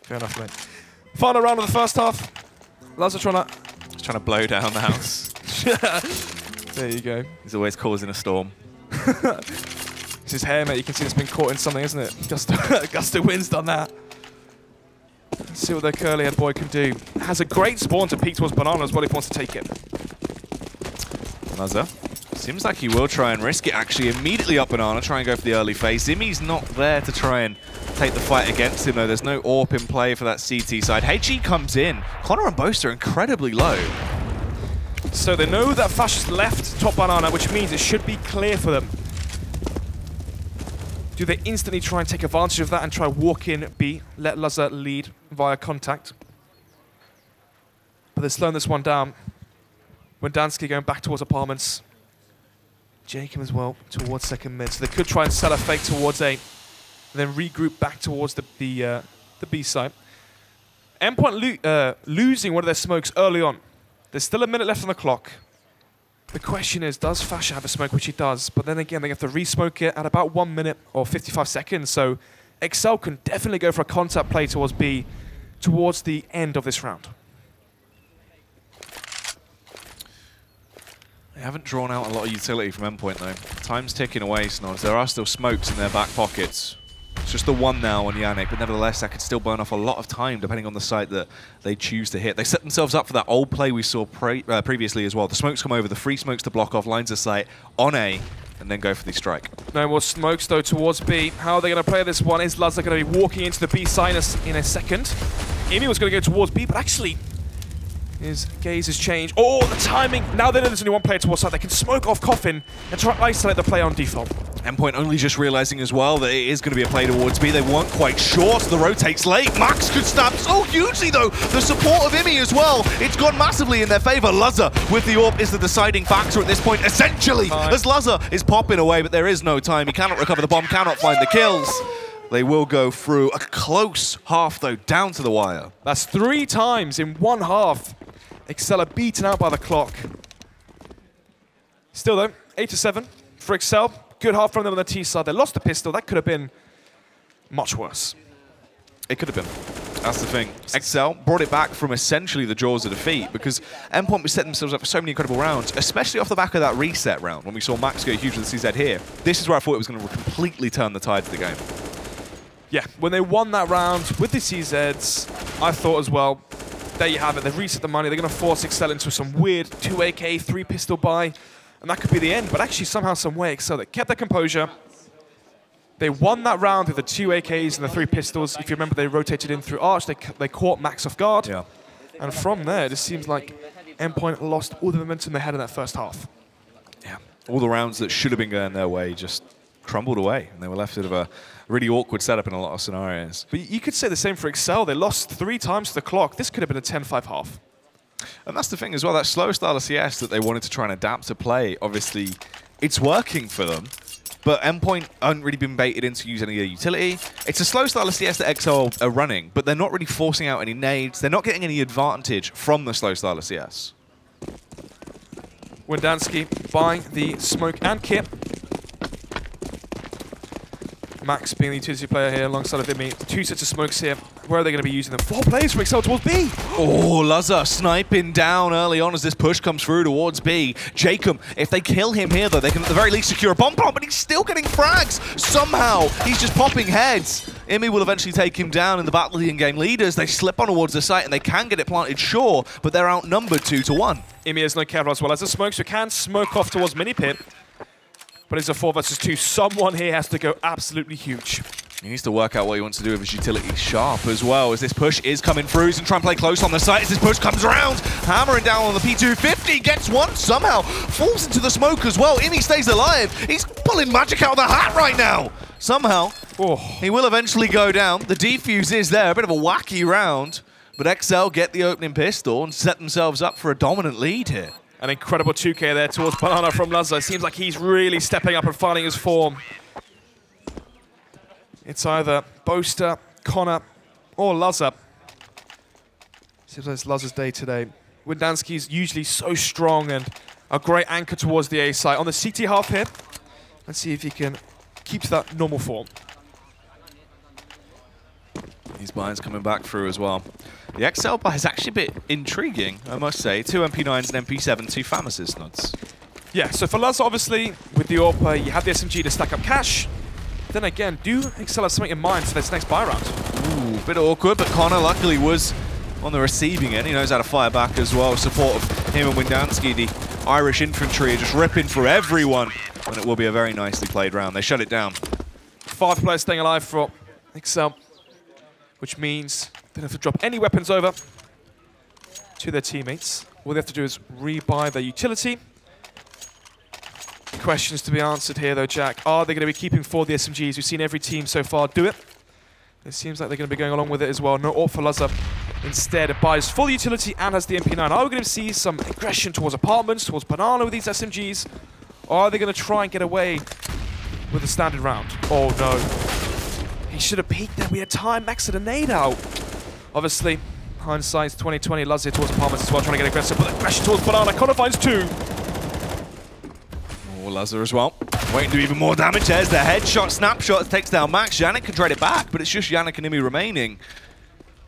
Fair enough, mate. Final round of the first half. Luzza trying to blow down the house. There you go. He's always causing a storm. It's his hair, mate. You can see it's been caught in something, isn't it? Gust of wind's done that. Let's see what their curly-head boy can do. Has a great spawn to peek towards Banana as well if he wants to take it. Luzza. Seems like he will try and risk it, actually. Immediately up Banana, try and go for the early phase. Imi's not there to try and take the fight against him, though. There's no AWP in play for that CT side. HE comes in. Connor and Boaster are incredibly low. So they know that Fasha's left top Banana, which means it should be clear for them. Do they instantly try and take advantage of that and try walk in B, let Luzza lead via contact? But they're slowing this one down. Wendanski going back towards apartments. Jacob as well towards second mid. So they could try and sell a fake towards A, and then regroup back towards the B site. Endpoint losing one of their smokes early on. There's still a minute left on the clock. The question is, does Fasha have a smoke? Which he does, but then again, they have to re-smoke it at about 1 minute or 55 seconds. So Excel can definitely go for a contact play towards B towards the end of this round. They haven't drawn out a lot of utility from Endpoint though. Time's ticking away, Snods. There are still smokes in their back pockets. It's just the one now on Yannick, but nevertheless, that could still burn off a lot of time depending on the site that they choose to hit. They set themselves up for that old play we saw previously as well. The smokes come over, the free smokes to block off lines of sight on A, and then go for the strike. No more smokes though towards B. How are they going to play this one? Is Lazza going to be walking into the B side in a second? Imi was going to go towards B, but actually his gaze has changed. Oh, the timing! Now they know there's only one player towards side. They can smoke off Coffin and try to isolate the player on default. Endpoint only just realizing as well that it is going to be a play towards B. They weren't quite sure, so the rotate's late. Max could stab so hugely though. The support of Imi as well. It's gone massively in their favor. Lazza with the AWP is the deciding factor at this point, essentially, as Lazza is popping away, but there is no time. He cannot recover the bomb, cannot find the kills. They will go through a close half though, down to the wire. That's 3 times in one half. Excel are beaten out by the clock. Still though, 8-7 for Excel. Good half from them on the T side. They lost the pistol. That could have been much worse. It could have been. That's the thing. Excel brought it back from essentially the jaws of defeat because Endpoint was setting themselves up for so many incredible rounds, especially off the back of that reset round when we saw Max go huge with the CZ here. This is where I thought it was going to completely turn the tide of the game. Yeah, when they won that round with the CZs, I thought as well, there you have it. They've reset the money. They're going to force Excel into some weird 2 AK, 3 pistol buy, and that could be the end. But actually, somehow, some way, Excel, they kept their composure. They won that round with the 2 AKs and the 3 pistols. If you remember, they rotated in through Arch. They caught Max off guard. Yeah. And from there, it just seems like Endpoint lost all the momentum they had in that first half. Yeah. All the rounds that should have been going their way just crumbled away, and they were left with a really awkward setup in a lot of scenarios. But you could say the same for Excel. They lost 3 times to the clock. This could have been a 10-5 half. And that's the thing as well, that slow style of CS that they wanted to try and adapt to play, obviously, it's working for them. But Endpoint haven't really been baited into using any utility. It's a slow style of CS that XL are running, but they're not really forcing out any nades. They're not getting any advantage from the slow style of CS. Wendanski buying the smoke and kit. Max being the utility player here alongside of Imi. 2 sets of smokes here. Where are they going to be using them? 4 players for Excel towards B. Oh, Lazza sniping down early on as this push comes through towards B. Jacob, if they kill him here, though, they can at the very least secure a bomb plant, but he's still getting frags. Somehow, he's just popping heads. Imi will eventually take him down in the battle of the in-game leaders. They slip on towards the site, and they can get it planted, sure, but they're outnumbered 2-1. Imi has no cover as well as the smoke, so can smoke off towards Mini Pit. But it's a 4 versus 2. Someone here has to go absolutely huge. He needs to work out what he wants to do with his utility sharp as well, as this push is coming through. He's going to try and play close on the site as this push comes around. Hammering down on the P250, gets one somehow, falls into the smoke as well. Imi stays alive. He's pulling magic out of the hat right now. Somehow, he will eventually go down. The defuse is there, a bit of a wacky round, but XL get the opening pistol and set themselves up for a dominant lead here. An incredible 2K there towards Banana from Lazza. It seems like he's really stepping up and finding his form. It's either Boaster, Connor, or Lazza. Seems like it's Lazza's day today. Wendanski's usually so strong and a great anchor towards the A site. On the CT half here, let's see if he can keep to that normal form. These buys coming back through as well. The XL buy is actually a bit intriguing, I must say. 2 MP9s and MP7, 2 Famasis nods. Yeah, so for Lazza, obviously, with the AWP, you have the SMG to stack up cash. Then again, do Excel have something in mind for this next buy round? Ooh, bit awkward, but Connor luckily was on the receiving end. He knows how to fire back as well. Support of him and Wendanski, the Irish infantry, are just ripping through everyone. And it will be a very nicely played round. They shut it down. 5 players staying alive for Excel, which means they don't have to drop any weapons over to their teammates. All they have to do is rebuy their utility. Questions to be answered here, though, Jack. Are they going to be keeping 4 of the SMGs? We've seen every team so far do it. It seems like they're going to be going along with it as well. No AWP for Lazza Instead, it buys full utility and has the MP9. Are we going to see some aggression towards apartments, towards Banana with these SMGs? Or are they going to try and get away with a standard round? Oh no. He should have peeked there. We had time. Max had a nade out. Obviously, hindsight's 2020. Lazia towards apartments as well, trying to get aggressive. But aggression towards Banana. Connor finds 2. Oh, Lazia as well. Waiting to do even more damage. There's the headshot. Snapshot takes down Max. Yannick can trade it back, but it's just Yannick and Imi remaining.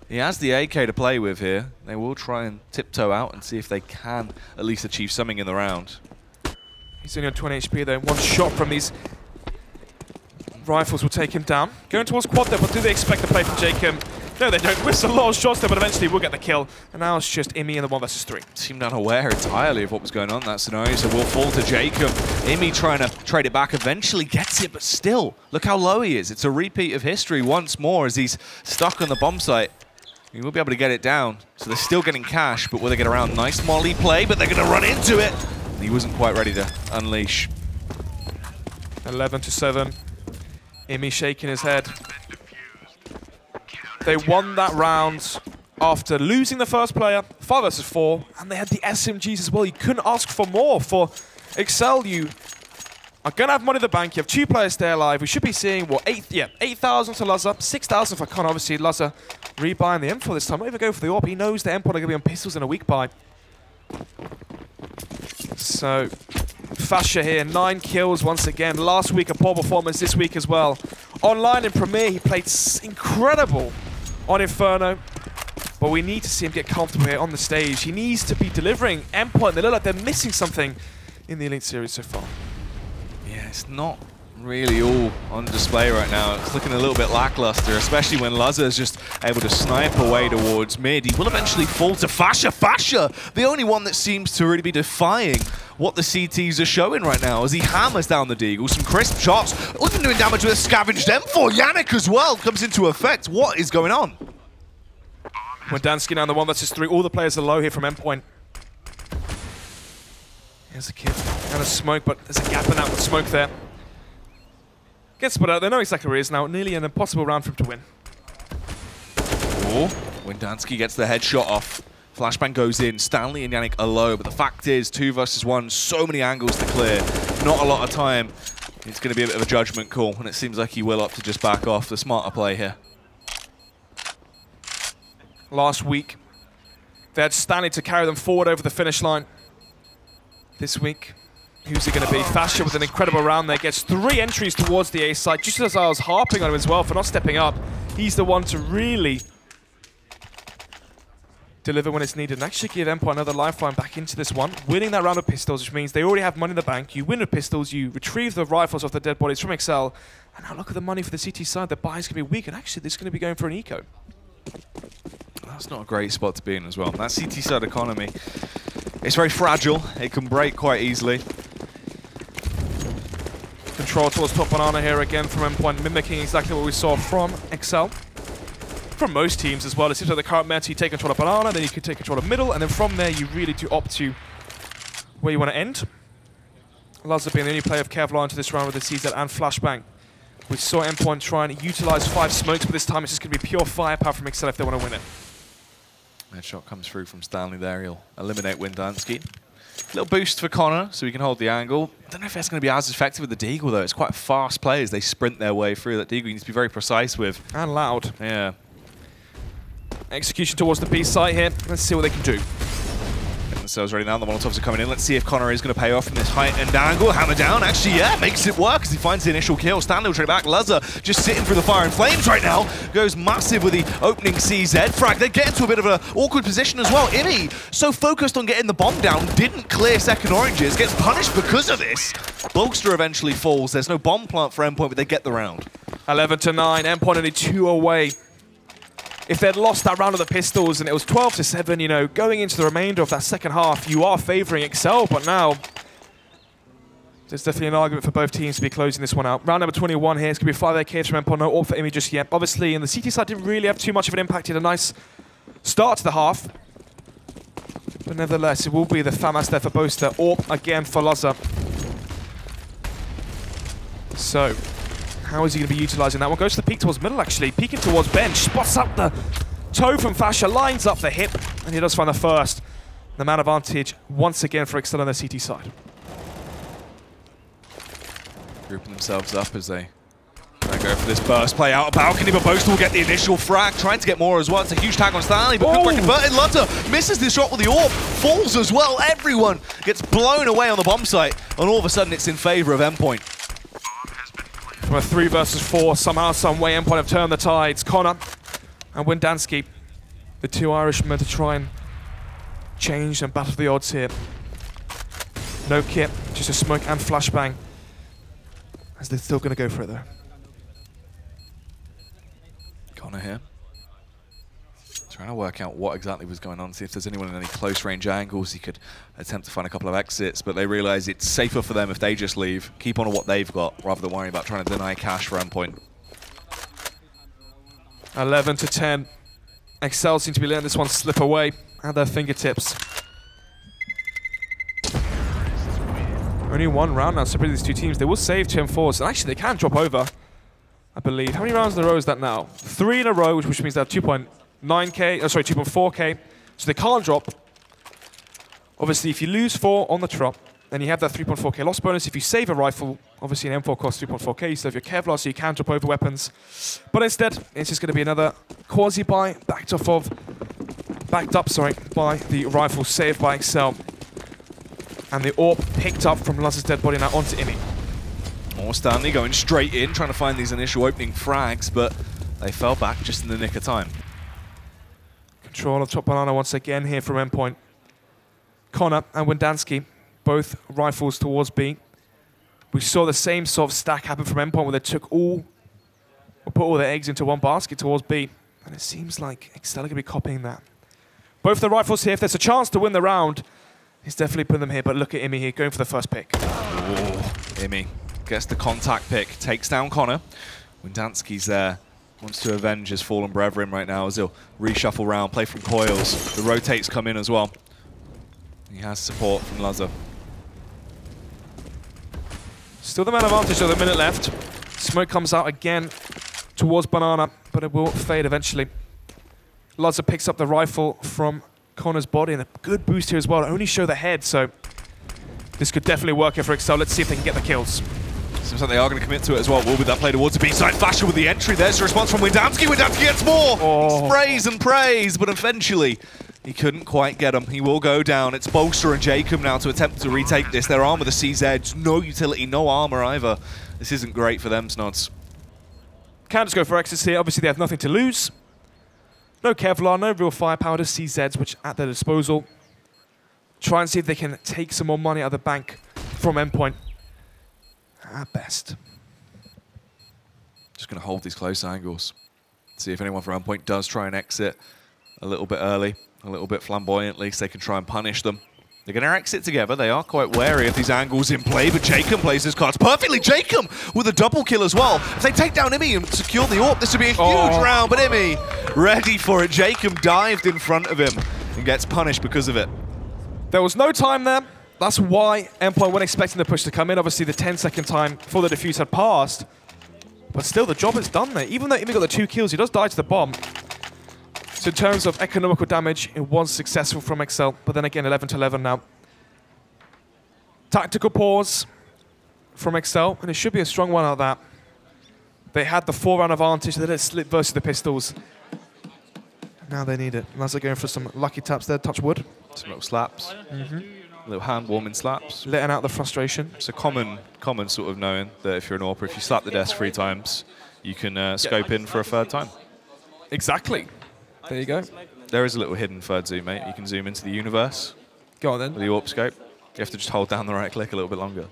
He has the AK to play with here. They will try and tiptoe out and see if they can at least achieve something in the round. He's only on 20 HP though. One shot from these rifles will take him down. Going towards quad there, but do they expect the play from Jacob? No, they don't. Missed a lot of shots there, but eventually we'll get the kill. And now it's just Imi in the 1 versus 3. Seemed unaware entirely of what was going on in that scenario, so we'll fall to Jacob. Imi trying to trade it back, eventually gets it, but still, look how low he is. It's a repeat of history once more as he's stuck on the bomb site. He will be able to get it down, so they're still getting cash, but will they get around? Nice molly play, but they're going to run into it. And he wasn't quite ready to unleash. 11-7. Imi shaking his head. They won that round after losing the first player, 5 versus 4, and they had the SMGs as well. You couldn't ask for more. For Excel, you are going to have money in the bank. You have 2 players stay alive. We should be seeing, what, 8,000 to Lazza, 6,000 for Connor. Obviously, Lazza rebuying the M4 this time. Not even go for the AWP. He knows the Endpoint are going to be on pistols in a weak buy. So, Fasha here, 9 kills once again. Last week, a poor performance this week as well. Online in Premier, he played incredible on Inferno. But we need to see him get comfortable here on the stage. He needs to be delivering Endpoint. They look like they're missing something in the Elite Series so far. Yeah, it's not really all on display right now. It's looking a little bit lackluster, especially when Lazza is just able to snipe away towards mid. He will eventually fall to Fasha. Fasha, the only one that seems to really be defying what the CTs are showing right now as he hammers down the Deagle. Some crisp shots, even doing damage with a scavenged M4. Yannick as well comes into effect. What is going on? Wendansky now in the 1 versus 3. All the players are low here from Endpoint. Here's a kid and a smoke, but there's a gap in that with smoke there. Gets split out. They know exactly where he is now. Nearly an impossible round for him to win. Oh, Wendansky gets the headshot off. Flashbang goes in. Stanley and Yannick are low, but the fact is 2 versus 1. So many angles to clear. Not a lot of time. It's going to be a bit of a judgment call, and it seems like he will opt to just back off. The smarter play here. Last week, they had Stanley to carry them forward over the finish line. This week, who's it going to be? Fasha with an incredible round there. Gets 3 entries towards the A side, just as I was harping on him as well for not stepping up. He's the one to really deliver when it's needed and actually give Endpoint another lifeline back into this one. Winning that round of pistols, which means they already have money in the bank. You win with pistols, you retrieve the rifles off the dead bodies from Excel. And now look at the money for the CT side. The buy's going to be weak, and actually this is going to be going for an eco. That's not a great spot to be in as well. That CT side economy, it's very fragile. It can break quite easily. Control towards top Banana here again from Endpoint, mimicking exactly what we saw from Excel. From most teams as well. It seems like the current meta, you take control of Banana, then you can take control of middle, and then from there you really do opt to where you want to end. Lazza being the only player of Kevlar into this round with the CZ and Flashbang. We saw Endpoint trying to utilize 5 smokes, but this time it's just going to be pure firepower from Excel if they want to win it. That shot comes through from Stanley there. He'll eliminate Wendansky. Little boost for Connor so he can hold the angle. I don't know if that's going to be as effective with the Deagle though. It's quite fast players. They sprint their way through that Deagle. You need to be very precise with. And loud. Yeah. Execution towards the B site here. Let's see what they can do. The cells ready now. The Molotovs are coming in. Let's see if Connor is going to pay off from this heightened angle. Hammer down. Actually, yeah, makes it work as he finds the initial kill. Stanley will trade back. Lazza just sitting through the fire and flames right now. Goes massive with the opening CZ frag. They get into a bit of an awkward position as well. Imi, so focused on getting the bomb down, didn't clear second oranges. Gets punished because of this. Bolster eventually falls. There's no bomb plant for Endpoint, but they get the round. 11-9. Endpoint only 2 away. If they'd lost that round of the pistols and it was 12-7, you know, going into the remainder of that second half, you are favouring Excel, but now there's definitely an argument for both teams to be closing this one out. Round number 21 here, it's going to be 5 AKs from Endpoint, no AWP for Imi just yet. Obviously, and the CT side didn't really have too much of an impact. He had a nice start to the half. But nevertheless, it will be the FAMAS there for Boaster, AWP again for Lazza. So, how is he going to be utilising that one? Goes to the peak towards middle, actually. Peeking towards bench. Spots up the Toe from Fasher lines up the hip, and he does find the first. The man advantage once again for Excel on the CT side. Grouping themselves up as they go for this burst play out of balcony, but Boast will get the initial frag, trying to get more as well. It's a huge tag on Stanley, but quick converted. Lutter misses this shot with the orb, falls as well. Everyone gets blown away on the bomb site, and all of a sudden it's in favor of Endpoint. From a 3 versus 4, somehow, some way, Endpoint have turned the tides. Connor and Windansky, the 2 Irishmen, to try and change and battle the odds here. No kit, just a smoke and flashbang, as they're still going to go for it though. Connor here. Trying to work out what exactly was going on, see if there's anyone in any close range angles. He could attempt to find a couple of exits, but they realize it's safer for them if they just leave, keep on what they've got, rather than worrying about trying to deny cash for Endpoint. 11 to 10. Excel seem to be letting this one slip away at their fingertips. Only 1 round now separating these 2 teams. They will save 10-4s, and actually they can drop over, I believe. How many rounds in a row is that now? 3 in a row, which means they have 2.4k, so they can't drop. Obviously, if you lose 4 on the drop, then you have that 3.4k loss bonus. If you save a rifle, obviously an M4 costs 3.4k, you still have your Kevlar, so you can drop over weapons. But instead, it's just going to be another quasi-buy, backed up by the rifle saved by Excel. And the AWP picked up from Laz's dead body now onto Imi. More Stanley going straight in, trying to find these initial opening frags, but they fell back just in the nick of time. Control of top banana once again here from Endpoint. Connor and Windansky, both rifles towards B. We saw the same sort of stack happen from Endpoint where they put all their eggs into one basket towards B. And it seems like Excel are going to be copying that. Both the rifles here, if there's a chance to win the round, he's definitely putting them here. But look at Imi here, going for the first pick. Oh, Imi gets the contact pick, takes down Connor. Windansky's there, wants to avenge his fallen brethren right now as he'll reshuffle round, play from coils. The rotates come in as well. He has support from Lazza. Still the man advantage though, a minute left. Smoke comes out again towards Banana, but it will fade eventually. Lazza picks up the rifle from Connor's body, and a good boost here as well. Only show the head, so this could definitely work here for Excel. Let's see if they can get the kills. Seems like they are going to commit to it as well. Will be that play towards the B-side. Fasher with the entry. There's the response from Windansky. Windansky gets more. He sprays and prays, but eventually he couldn't quite get him. He will go down. It's Bolster and Jacob now to attempt to retake this. They're armed with a CZ. No utility, no armor either. This isn't great for them, Snods. Can just go for exits here. Obviously, they have nothing to lose. No Kevlar, no real firepower, just CZs, which at their disposal. Try and see if they can take some more money out of the bank from Endpoint. At best. Just going to hold these close angles. See if anyone from Endpoint does try and exit a little bit early, a little bit flamboyantly, so they can try and punish them. They're going to exit together. They are quite wary of these angles in play, but Jacob plays his cards perfectly. Jacob with a double kill as well. If they take down Imi and secure the AWP, this would be a huge round, but Imi ready for it. Jacob dived in front of him and gets punished because of it. There was no time there. That's why Endpoint weren't expecting the push to come in. Obviously, the 10-second time for the defuse had passed. But still, the job is done there. Even though Imi got the 2 kills, he does die to the bomb. So in terms of economical damage, it was successful from Excel. But then again, 11 to 11 now. Tactical pause from Excel, and it should be a strong one out of that. They had the 4-round advantage. They let it slip versus the pistols. Now they need it. Unless they're going for some lucky taps there, touch wood. Some little slaps. Little hand-warming slaps. Letting out the frustration. It's a common sort of knowing that if you're an AWPer, if you slap the desk 3 times, you can scope in for a 3rd time. Exactly. There you go. There is a little hidden 3rd zoom, mate. You can zoom into the universe. Go on then. With the AWP scope. You have to just hold down the right click a little bit longer.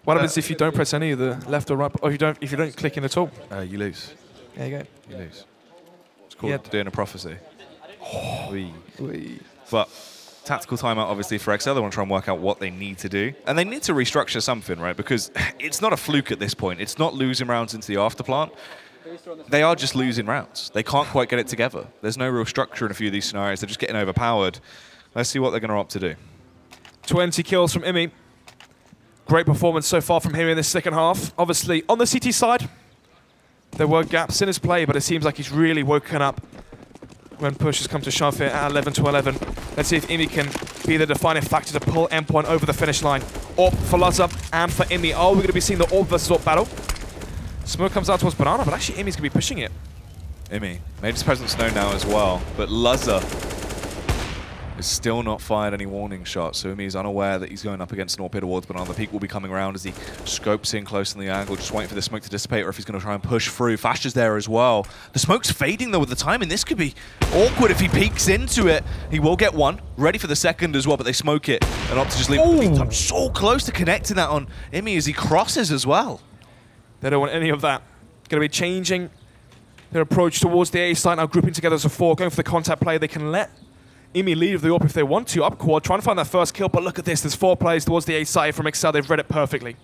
What happens if you don't press any of the left or right, or if you don't click in at all? You lose. There you go. You lose. It's called doing a prophecy. But tactical timeout, obviously, for Excel. They want to try and work out what they need to do. And they need to restructure something, right? Because it's not a fluke at this point. It's not losing rounds into the afterplant. They are just losing rounds. They can't quite get it together. There's no real structure in a few of these scenarios. They're just getting overpowered. Let's see what they're going to opt to do. 20 kills from Imi. Great performance so far from him in the second half. Obviously, on the CT side, There were gaps in his play, but it seems like he's really woken up when push has come to shove here at 11 to 11. Let's see if Imi can be the defining factor to pull Endpoint over the finish line. Orb for Lazza and for Imi. Are we going to be seeing the Orb versus Orb battle? Smoke comes out towards Banana, but actually Imi's going to be pushing it. Imi made his presence known now as well, but Lazza is still not fired any warning shots, so Imi is unaware that he's going up against an AWP towards Banana. The peak will be coming around as he scopes in close on the angle, just waiting for the smoke to dissipate, or if he's going to try and push through. Fash is there as well. The smoke's fading though with the timing. This could be awkward if he peeks into it. He will get one, ready for the second as well, but they smoke it and opt to just leave it. I'm so close to connecting that on Imi as he crosses as well. They don't want any of that. Going to be changing their approach towards the A site now, grouping together as a 4, going for the contact play. They can let Imi lead with the AWP if they want to, up quad, trying to find that first kill, but look at this, there's 4 players towards the A side from Excel, they've read it perfectly.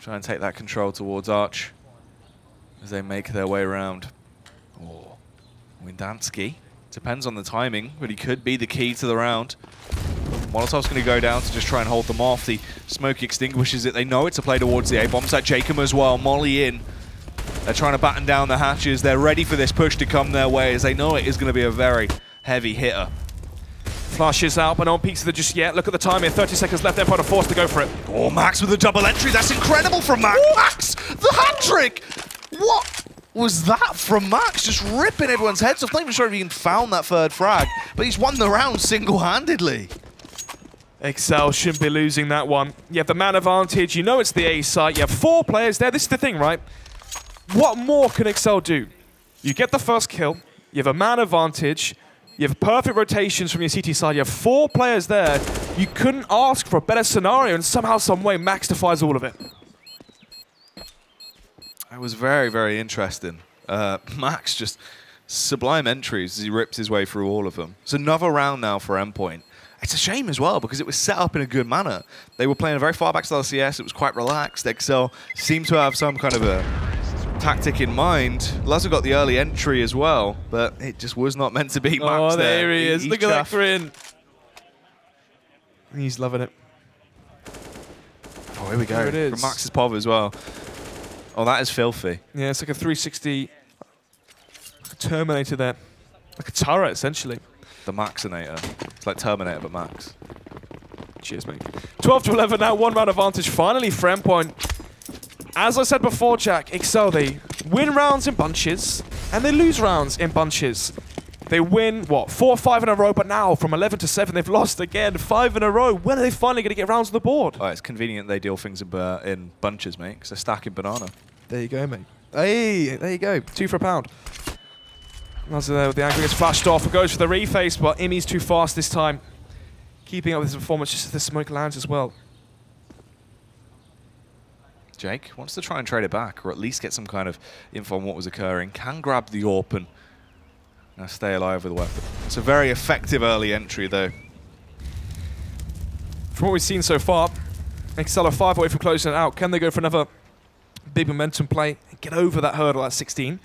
Try and take that control towards Arch as they make their way around. Oh, Windansky, depends on the timing, but he could be the key to the round. Molotov's going to go down to just try and hold them off. The smoke extinguishes it, they know it's a play towards the A, bombs at Jacob as well, Molly in. They're trying to batten down the hatches, they're ready for this push to come their way as they know it is going to be a very heavy hitter. Flashes out, but no one peeks at it just yet. Look at the time here, 30 seconds left, Empire are forced to go for it. Oh, Max with a double entry, that's incredible from Max! Ooh. Max, the hat-trick! What was that from Max? Just ripping everyone's heads off. Not even sure if he even found that third frag, but he's won the round single-handedly. Excel shouldn't be losing that one. You have the man advantage, you know it's the A site, you have 4 players there. This is the thing, right? What more can Excel do? You get the first kill, you have a man advantage, you have perfect rotations from your CT side, you have 4 players there. You couldn't ask for a better scenario, and somehow, some way, Max defies all of it. It was very, very interesting. Max just sublime entries as he rips his way through all of them. It's another round now for Endpoint. It's a shame as well because it was set up in a good manner. They were playing a very far back style CS, it was quite relaxed. Excel seemed to have some kind of a tactic in mind. Lazza got the early entry as well, but it just was not meant to be Max. Oh, there he is. Look at that grin. He's loving it. Oh, here we go. There it is. From Max's POV as well. Oh, that is filthy. Yeah, it's like a 360 Terminator there. Like a turret, essentially. The Maxinator. It's like Terminator, but Max. Cheers, mate. 12 to 11 now, 1 round advantage. Finally, for Endpoint. As I said before, Jack, Excel, they win rounds in bunches, and they lose rounds in bunches. They win, what, 4 or 5 in a row, but now, from 11 to 7, they've lost again, 5 in a row. When are they finally going to get rounds on the board? Oh, it's convenient they deal things in bunches, mate, because they're stacking Banana. There you go, mate. Hey, there you go. 2 for a pound. As there with the angle gets flashed off, it goes for the reface, but Imi's too fast this time. Keeping up with his performance, just as the smoke lands as well. Jake wants to try and trade it back, or at least get some kind of info on what was occurring. Can grab the AWP and stay alive with the weapon. It's a very effective early entry, though. From what we've seen so far, Excel are 5 away from closing it out. Can they go for another big momentum play and get over that hurdle at 16?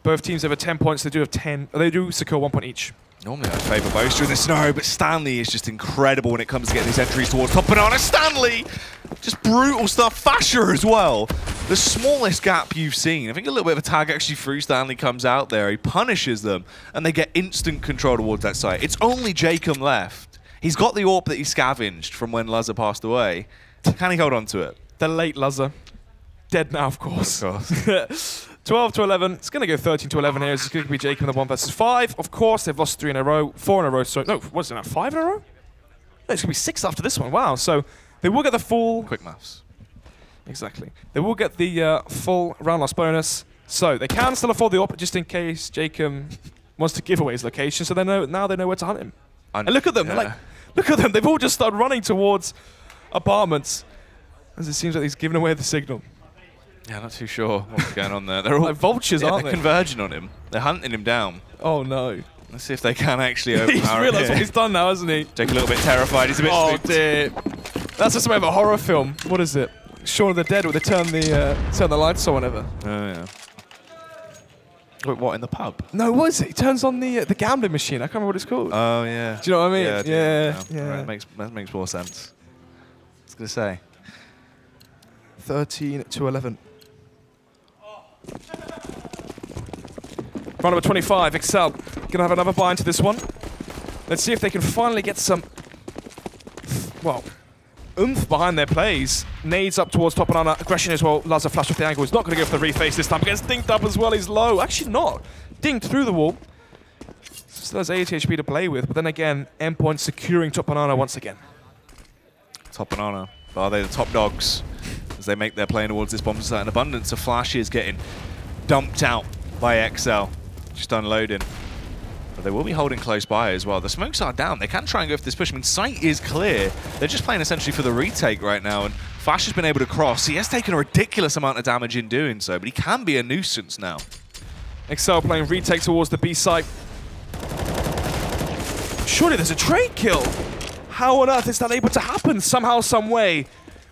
Both teams have 10 points. They do have 10. They do secure 1 point each. Normally I'd favour Boaster in this scenario, but Stanley is just incredible when it comes to getting these entries towards top Banana. Stanley! Just brutal stuff. Fasher as well. The smallest gap you've seen. I think a little bit of a tag actually through Stanley comes out there. He punishes them, and they get instant control towards that site. It's only Jacob left. He's got the AWP that he scavenged from when Lazza passed away. Can he hold on to it? The late Lazza. Dead now, of course. 12 to 11. It's going to go 13 to 11 here. It's going to be Jacob in the 1 versus 5. Of course, they've lost 3 in a row, 4 in a row. So no, what's it now? 5 in a row? No, it's going to be 6 after this one. Wow. So they will get the full. Quick maths. Exactly. They will get the full round loss bonus. So they can still afford the AWP just in case Jacob wants to give away his location. So they know now they know where to hunt him. And look at them. Yeah. Like, look at them. They've all just started running towards apartments, as it seems like he's given away the signal. Yeah, not too sure what's going on there. They're all like vultures, aren't they? They're converging on him. They're hunting him down. Oh no! Let's see if they can actually overpower him. He's realised what he's done now, hasn't he? Jake a little bit terrified. He's a bit spooked. Dear. That's just something of a horror film. What is it? Shaun of the Dead, where they turn the lights on whenever. Oh yeah. Wait, what, in the pub? No, what is it? He turns on the gambling machine. I can't remember what it's called. Oh yeah. Do you know what I mean? Yeah. Right, that makes more sense. I was gonna say. 13 to 11. Round number 25, Excel gonna have another buy into this one. Let's see if they can finally get some, well, oomph behind their plays. Nades up towards top banana. Aggression as well. Lazar flash off the angle. He's not going to go for the reface this time. Gets dinked up as well. He's low. Actually not. Dinked through the wall. Still has 80 HP to play with. But then again, Endpoint securing top banana once again. Top banana. Are they the top dogs as they make their play towards this bomb site? An abundance of flashes getting dumped out by XL. Just unloading. But they will be holding close by as well. The smokes are down. They can try and go for this push. I mean, sight is clear. They're just playing essentially for the retake right now. And Flash has been able to cross. He has taken a ridiculous amount of damage in doing so, but he can be a nuisance now. XL playing retake towards the B site. Surely there's a trade kill. How on earth is that able to happen somehow, some way?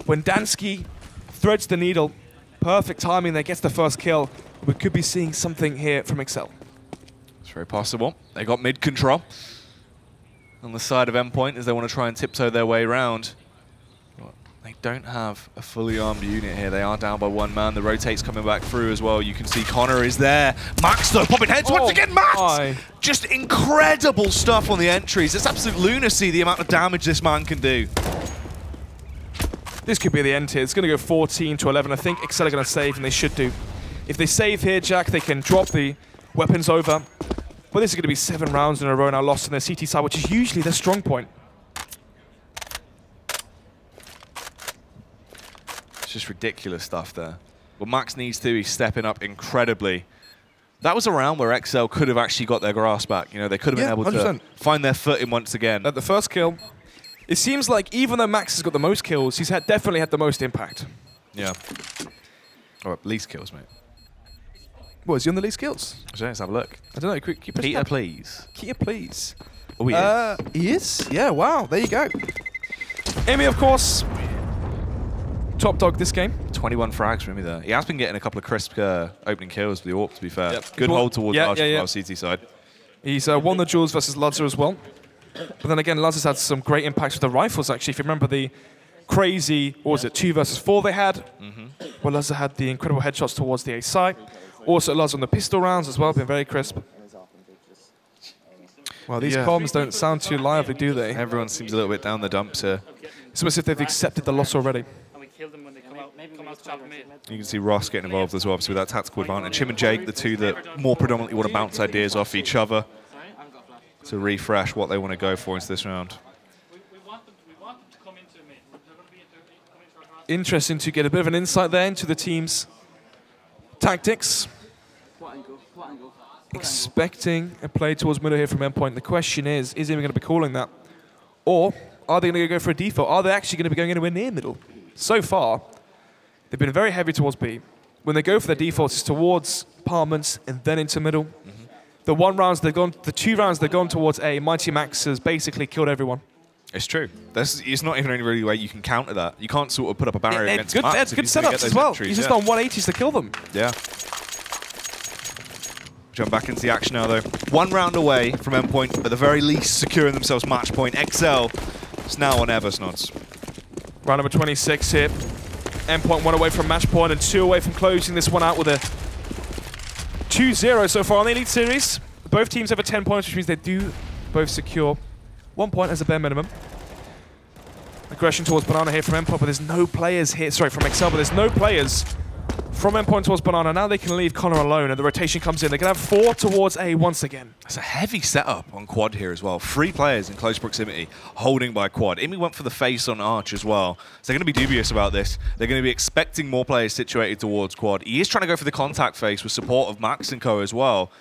When Dansky threads the needle, perfect timing there, gets the first kill. We could be seeing something here from XL. It's very possible. They got mid control on the side of Endpoint as they want to try and tiptoe their way around. But they don't have a fully armed unit here. They are down by one man. The rotate's coming back through as well. You can see Connor is there. Max though popping heads once again. Max! Just incredible stuff on the entries. It's absolute lunacy the amount of damage this man can do. This could be the end here. It's going to go 14 to 11. I think XL are going to save, and they should do. If they save here, Jack, they can drop the weapons over. But this is going to be 7 rounds in a row now lost on their CT side, which is usually their strong point. It's just ridiculous stuff there. Well, Max needs to. He's stepping up incredibly. That was a round where XL could have actually got their grasp back. You know, they could have been able 100%. to find their footing once again. At the first kill, it seems like even though Max has got the most kills, he's definitely had the most impact. Yeah. Or least kills, mate. Well, is he on the least kills? Let's have a look. I don't know. Keep Peter, please. Peter, please. Oh, he is. He is? Yeah, wow. There you go. Amy, of course, top dog this game. 21 frags from Amy there. He has been getting a couple of crisp opening kills for the AWP, to be fair. Yep. Good hold towards our CT side. He's won the duels versus Ludzer as well. But then again, Luzzer's had some great impacts with the rifles, actually. If you remember the crazy, what was it, 2 versus 4 they had? Well, Luzzer had the incredible headshots towards the A site. Also, Luzzer on the pistol rounds as well, been very crisp. Well, these comms don't sound too lively, do they? Everyone seems a little bit down the dumps here. It's almost as if they've accepted the loss already. You can see Ross getting involved as well, obviously, with that tactical advantage. Him and Jake, the two that more predominantly want to bounce ideas off each other to refresh what they want to go for into this round. Interesting to get a bit of an insight there into the team's tactics. Expecting a play towards middle here from Endpoint. The question is he going to be calling that? Or are they going to go for a default? Are they actually going to be going anywhere near middle? So far, they've been very heavy towards B. When they go for their defaults, it's towards apartments and then into middle. The 2 rounds they've gone towards A, Mighty Max has basically killed everyone. It's true. It's not even any really way you can counter that. You can't sort of put up a barrier against good, Max. Good setups as well. He's just on 180s to kill them. Yeah. Jump back into the action now, though. 1 round away from Endpoint, at the very least securing themselves match point. XL is now on Eversnods. Round number 26 here. Endpoint 1 away from match point and 2 away from closing this one out with a 2-0 so far on the Elite Series. Both teams have 10 points, which means they do both secure 1 point as a bare minimum. Aggression towards Banana here from Endpoint, but there's no players here. Sorry, from XL, but there's no players from Endpoint towards Banana. Now they can leave Connor alone, and the rotation comes in. They're going to have 4 towards A once again. It's a heavy setup on quad here as well. 3 players in close proximity, holding by quad. Imi went for the face on Arch as well. So they're going to be dubious about this. They're going to be expecting more players situated towards quad. He is trying to go for the contact face with support of Max and Co as well.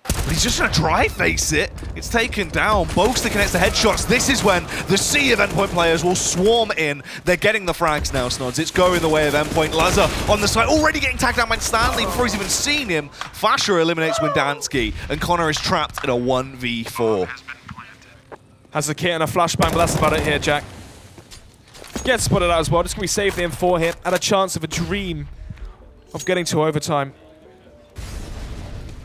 But he's just going to dry face it. It's taken down. Boaster connects the headshots. This is when the sea of Endpoint players will swarm in. They're getting the frags now, Snods. It's going the way of Endpoint. Lazar on the side, already getting tagged down by Stanley before he's even seen him. Flasher eliminates Windansky, and Connor is trapped in a 1v4. Has the kit and a flashbang, but that's about it here, Jack. Gets spotted out as well. Just going to be saved the M4 here. Had a chance of a dream of getting to overtime.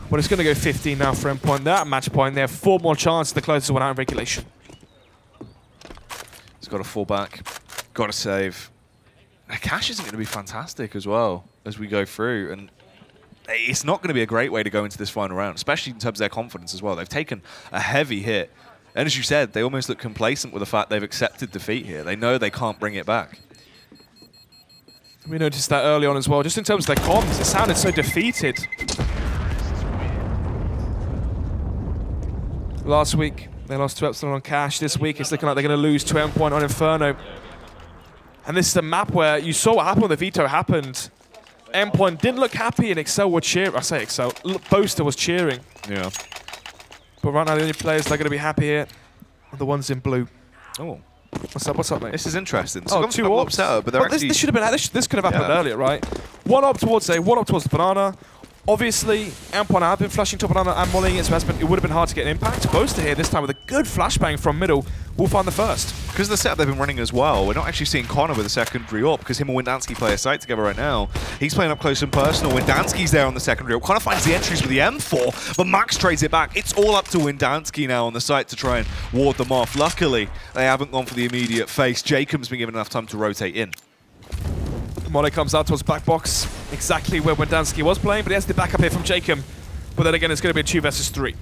But it's going to go 15 now for Endpoint. They're at match point. They have 4 more chances to close this one out in regulation. He's got to fall back. Got to save. Cash isn't going to be fantastic as well as we go through. And it's not going to be a great way to go into this final round, especially in terms of their confidence as well. They've taken a heavy hit. And as you said, they almost look complacent with the fact they've accepted defeat here. They know they can't bring it back. We noticed that early on as well. Just in terms of their comms, it sounded so defeated. Last week, they lost to Epsilon on Cash. This week, it's looking like they're going to lose to Endpoint on Inferno. And this is a map where you saw what happened when the veto happened. Endpoint didn't look happy, and Excel were cheering. I say Excel. Boaster was cheering. Yeah. But right now, the only players that are going to be happy here are the ones in blue. Oh. What's up, mate? This is interesting. So oh, two ops. Out, but actually... this should have been. This could have happened earlier, right? One up towards A, one up towards the banana. Obviously, Endpoint have been flashing to banana and mollying its investment. It would have been hard to get an impact. Boaster here this time with a good flashbang from middle will find the first. Because of the setup they've been running as well, we're not actually seeing Connor with a secondary up because him and Windansky play a site together right now. He's playing up close and personal. Windansky's there on the secondary up. Connor finds the entries with the M4, but Max trades it back. It's all up to Windansky now on the site to try and ward them off. Luckily, they haven't gone for the immediate face. Jacob's been given enough time to rotate in. Molly comes out towards back box, exactly where Windansky was playing, but he has the backup here from Jacob. But then again, it's going to be a 2 versus 3.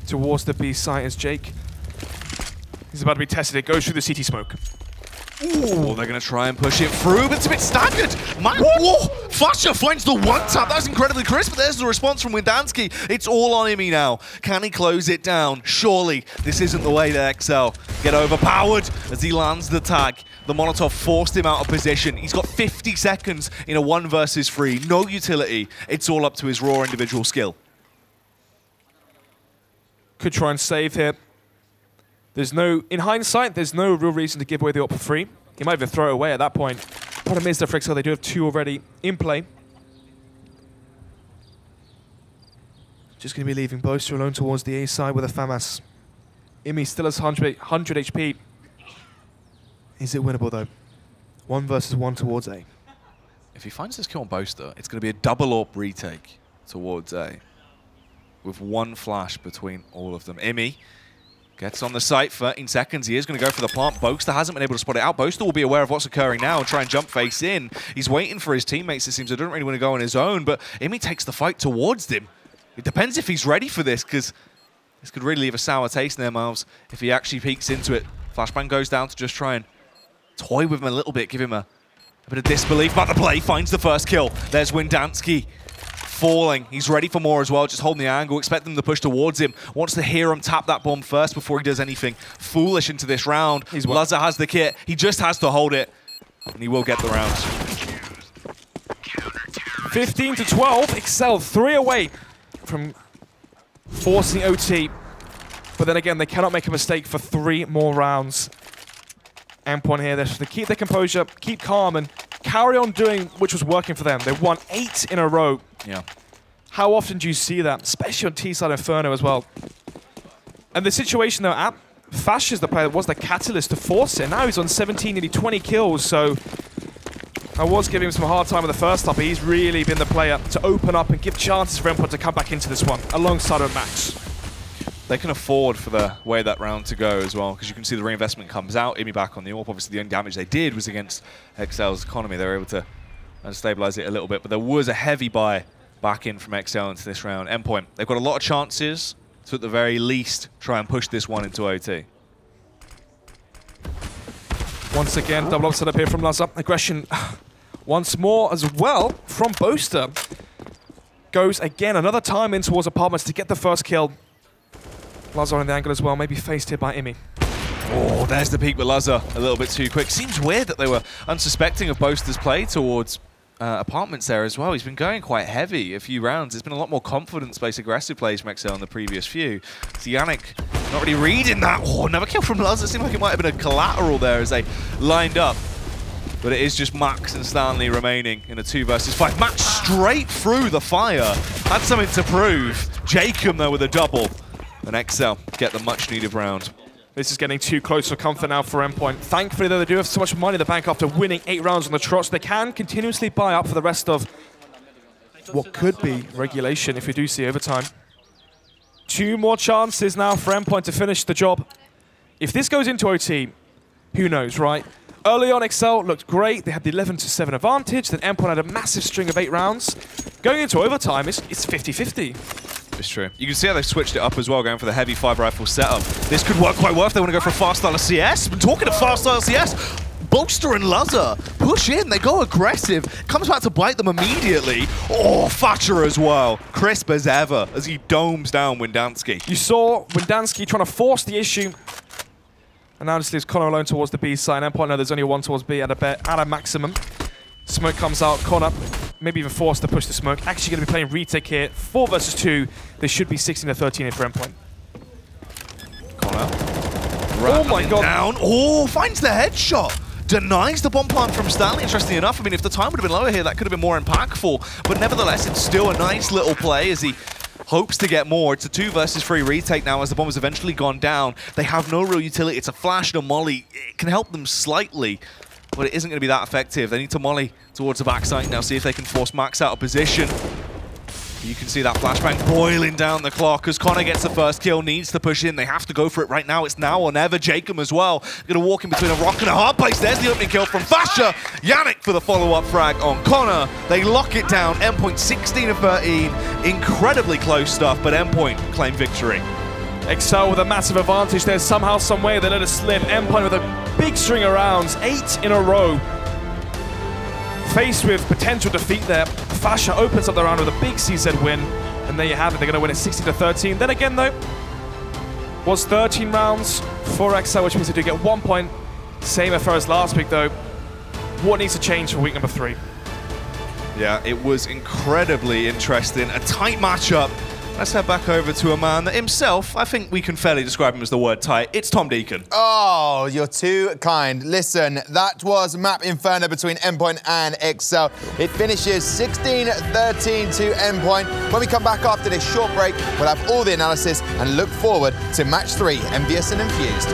Towards the B site is Jake. He's about to be tested. It goes through the CT smoke. Ooh, they're going to try and push it through, but it's a bit staggered. Whoa! Flasher finds the one tap. That was incredibly crisp, but there's the response from Windansky. It's all on him now. Can he close it down? Surely this isn't the way that XL get overpowered as he lands the tag. The Molotov forced him out of position. He's got 50 seconds in a 1 versus 3. No utility. It's all up to his raw individual skill. Could try and save here. There's no, in hindsight, there's no real reason to give away the op for free. He might even throw it away at that point. Problem is, for XL, they do have 2 already in play. Just going to be leaving Boaster alone towards the A side with a FAMAS. Imi still has 100 HP. Is it winnable, though? 1 versus 1 towards A. If he finds this kill on Boaster, it's going to be a double AWP retake towards A. With 1 flash between all of them. Imi gets on the site, 13 seconds. He is going to go for the plant. Boaster hasn't been able to spot it out. Boaster will be aware of what's occurring now and try and jump face in. He's waiting for his teammates, it seems. He doesn't really want to go on his own, but Imi takes the fight towards him. It depends if he's ready for this, because this could really leave a sour taste in their mouths if he actually peeks into it. Flashbang goes down to just try and toy with him a little bit, give him a bit of disbelief about the play. Finds the first kill. There's Windansky falling. He's ready for more as well, just holding the angle. Expect them to push towards him. Wants to hear him tap that bomb first before he does anything foolish into this round. Lazar has the kit. He just has to hold it, and he will get the round. 15 to 12. Excel 3 away from forcing OT. But then again, they cannot make a mistake for 3 more rounds. Endpoint here, they have to keep their composure, keep calm, and carry on doing which was working for them. They've won 8 in a row. Yeah. How often do you see that? Especially on T-side Inferno as well. And the situation though, Fash is the player that was the catalyst to force it. Now he's on 17, nearly 20 kills, so I was giving him some hard time in the first half, but he's really been the player to open up and give chances for Endpoint to come back into this one, alongside of Max. They can afford for the way that round to go as well, because you can see the reinvestment comes out. Imi back on the AWP. Obviously, the only damage they did was against XL's economy. They were able to stabilize it a little bit, but there was a heavy buy back in from XL into this round. Endpoint, they've got a lot of chances to, at the very least, try and push this one into OT. Once again, double up setup here from Lazar. Aggression once more as well from Boaster. Goes again another time in towards apartments to get the first kill. Lazar on the angle as well, maybe faced here by Imi. Oh, there's the peak with Lazar a little bit too quick. Seems weird that they were unsuspecting of Boaster's play towards apartments there as well. He's been going quite heavy a few rounds. It's been a lot more confidence-based aggressive plays from XL in the previous few. So Yannick not really reading that. Oh, another kill from Lazar. Seemed like it might have been a collateral there as they lined up. But it is just Max and Stanley remaining in a 2 versus 5. Max straight through the fire. Had something to prove. Jacob though with a double. And XL get the much-needed round. This is getting too close for comfort now for Endpoint. Thankfully, though, they do have so much money in the bank after winning 8 rounds on the trot, so they can continuously buy up for the rest of what could be regulation if we do see overtime. 2 more chances now for Endpoint to finish the job. If this goes into OT, who knows, right? Early on, XL looked great. They had the 11-7 advantage. Then Endpoint had a massive string of 8 rounds. Going into overtime, it's 50-50. It's true. You can see how they've switched it up as well, going for the heavy 5 rifle setup. This could work quite well if they want to go for a fast style of CS. Been talking to fast style CS. Bolster and Lazar push in, they go aggressive. Comes back to bite them immediately. Oh, Thatcher as well. Crisp as ever as he domes down Windansky. You saw Windansky trying to force the issue. And now just leaves Connor alone towards the B side. Endpoint, no, there's only one towards B at a maximum. Smoke comes out, Connor maybe even forced to push the smoke. Actually going to be playing retake here. 4 versus 2. They should be 16-13 here for Endpoint. Connor. Oh my god. Down. Oh, finds the headshot. Denies the bomb plant from Stanley, interestingly enough. I mean, if the time would have been lower here, that could have been more impactful. But nevertheless, it's still a nice little play as he hopes to get more. It's a 2 versus 3 retake now as the bomb has eventually gone down. They have no real utility. It's a flash and a molly. It can help them slightly, but it isn't going to be that effective. They need to molly towards the backside now, see if they can force Max out of position. You can see that flashbang boiling down the clock as Connor gets the first kill, needs to push in. They have to go for it right now. It's now or never. Jacob as well. Going to walk in between a rock and a hard place. There's the opening kill from Thatcher. Yannick for the follow-up frag on Connor. They lock it down. Endpoint 16-13. Incredibly close stuff, but Endpoint claim victory. Excel with a massive advantage there. Somehow, some way, they let it slip. Endpoint with a big string of rounds. 8 in a row. Faced with potential defeat there, Fasha opens up the round with a big CZ win, and there you have it. They're going to win it 16-13. Then again, though, was 13 rounds for Excel, which means they do get 1 point. Same affair as last week, though. What needs to change for week number 3? Yeah, it was incredibly interesting. A tight matchup. Let's head back over to a man that himself, I think we can fairly describe him as the word tight. It's Tom Deacon. Oh, you're too kind. Listen, that was Map Inferno between Endpoint and Excel. It finishes 16-13 to Endpoint. When we come back after this short break, we'll have all the analysis and look forward to match 3, Envious and Infused.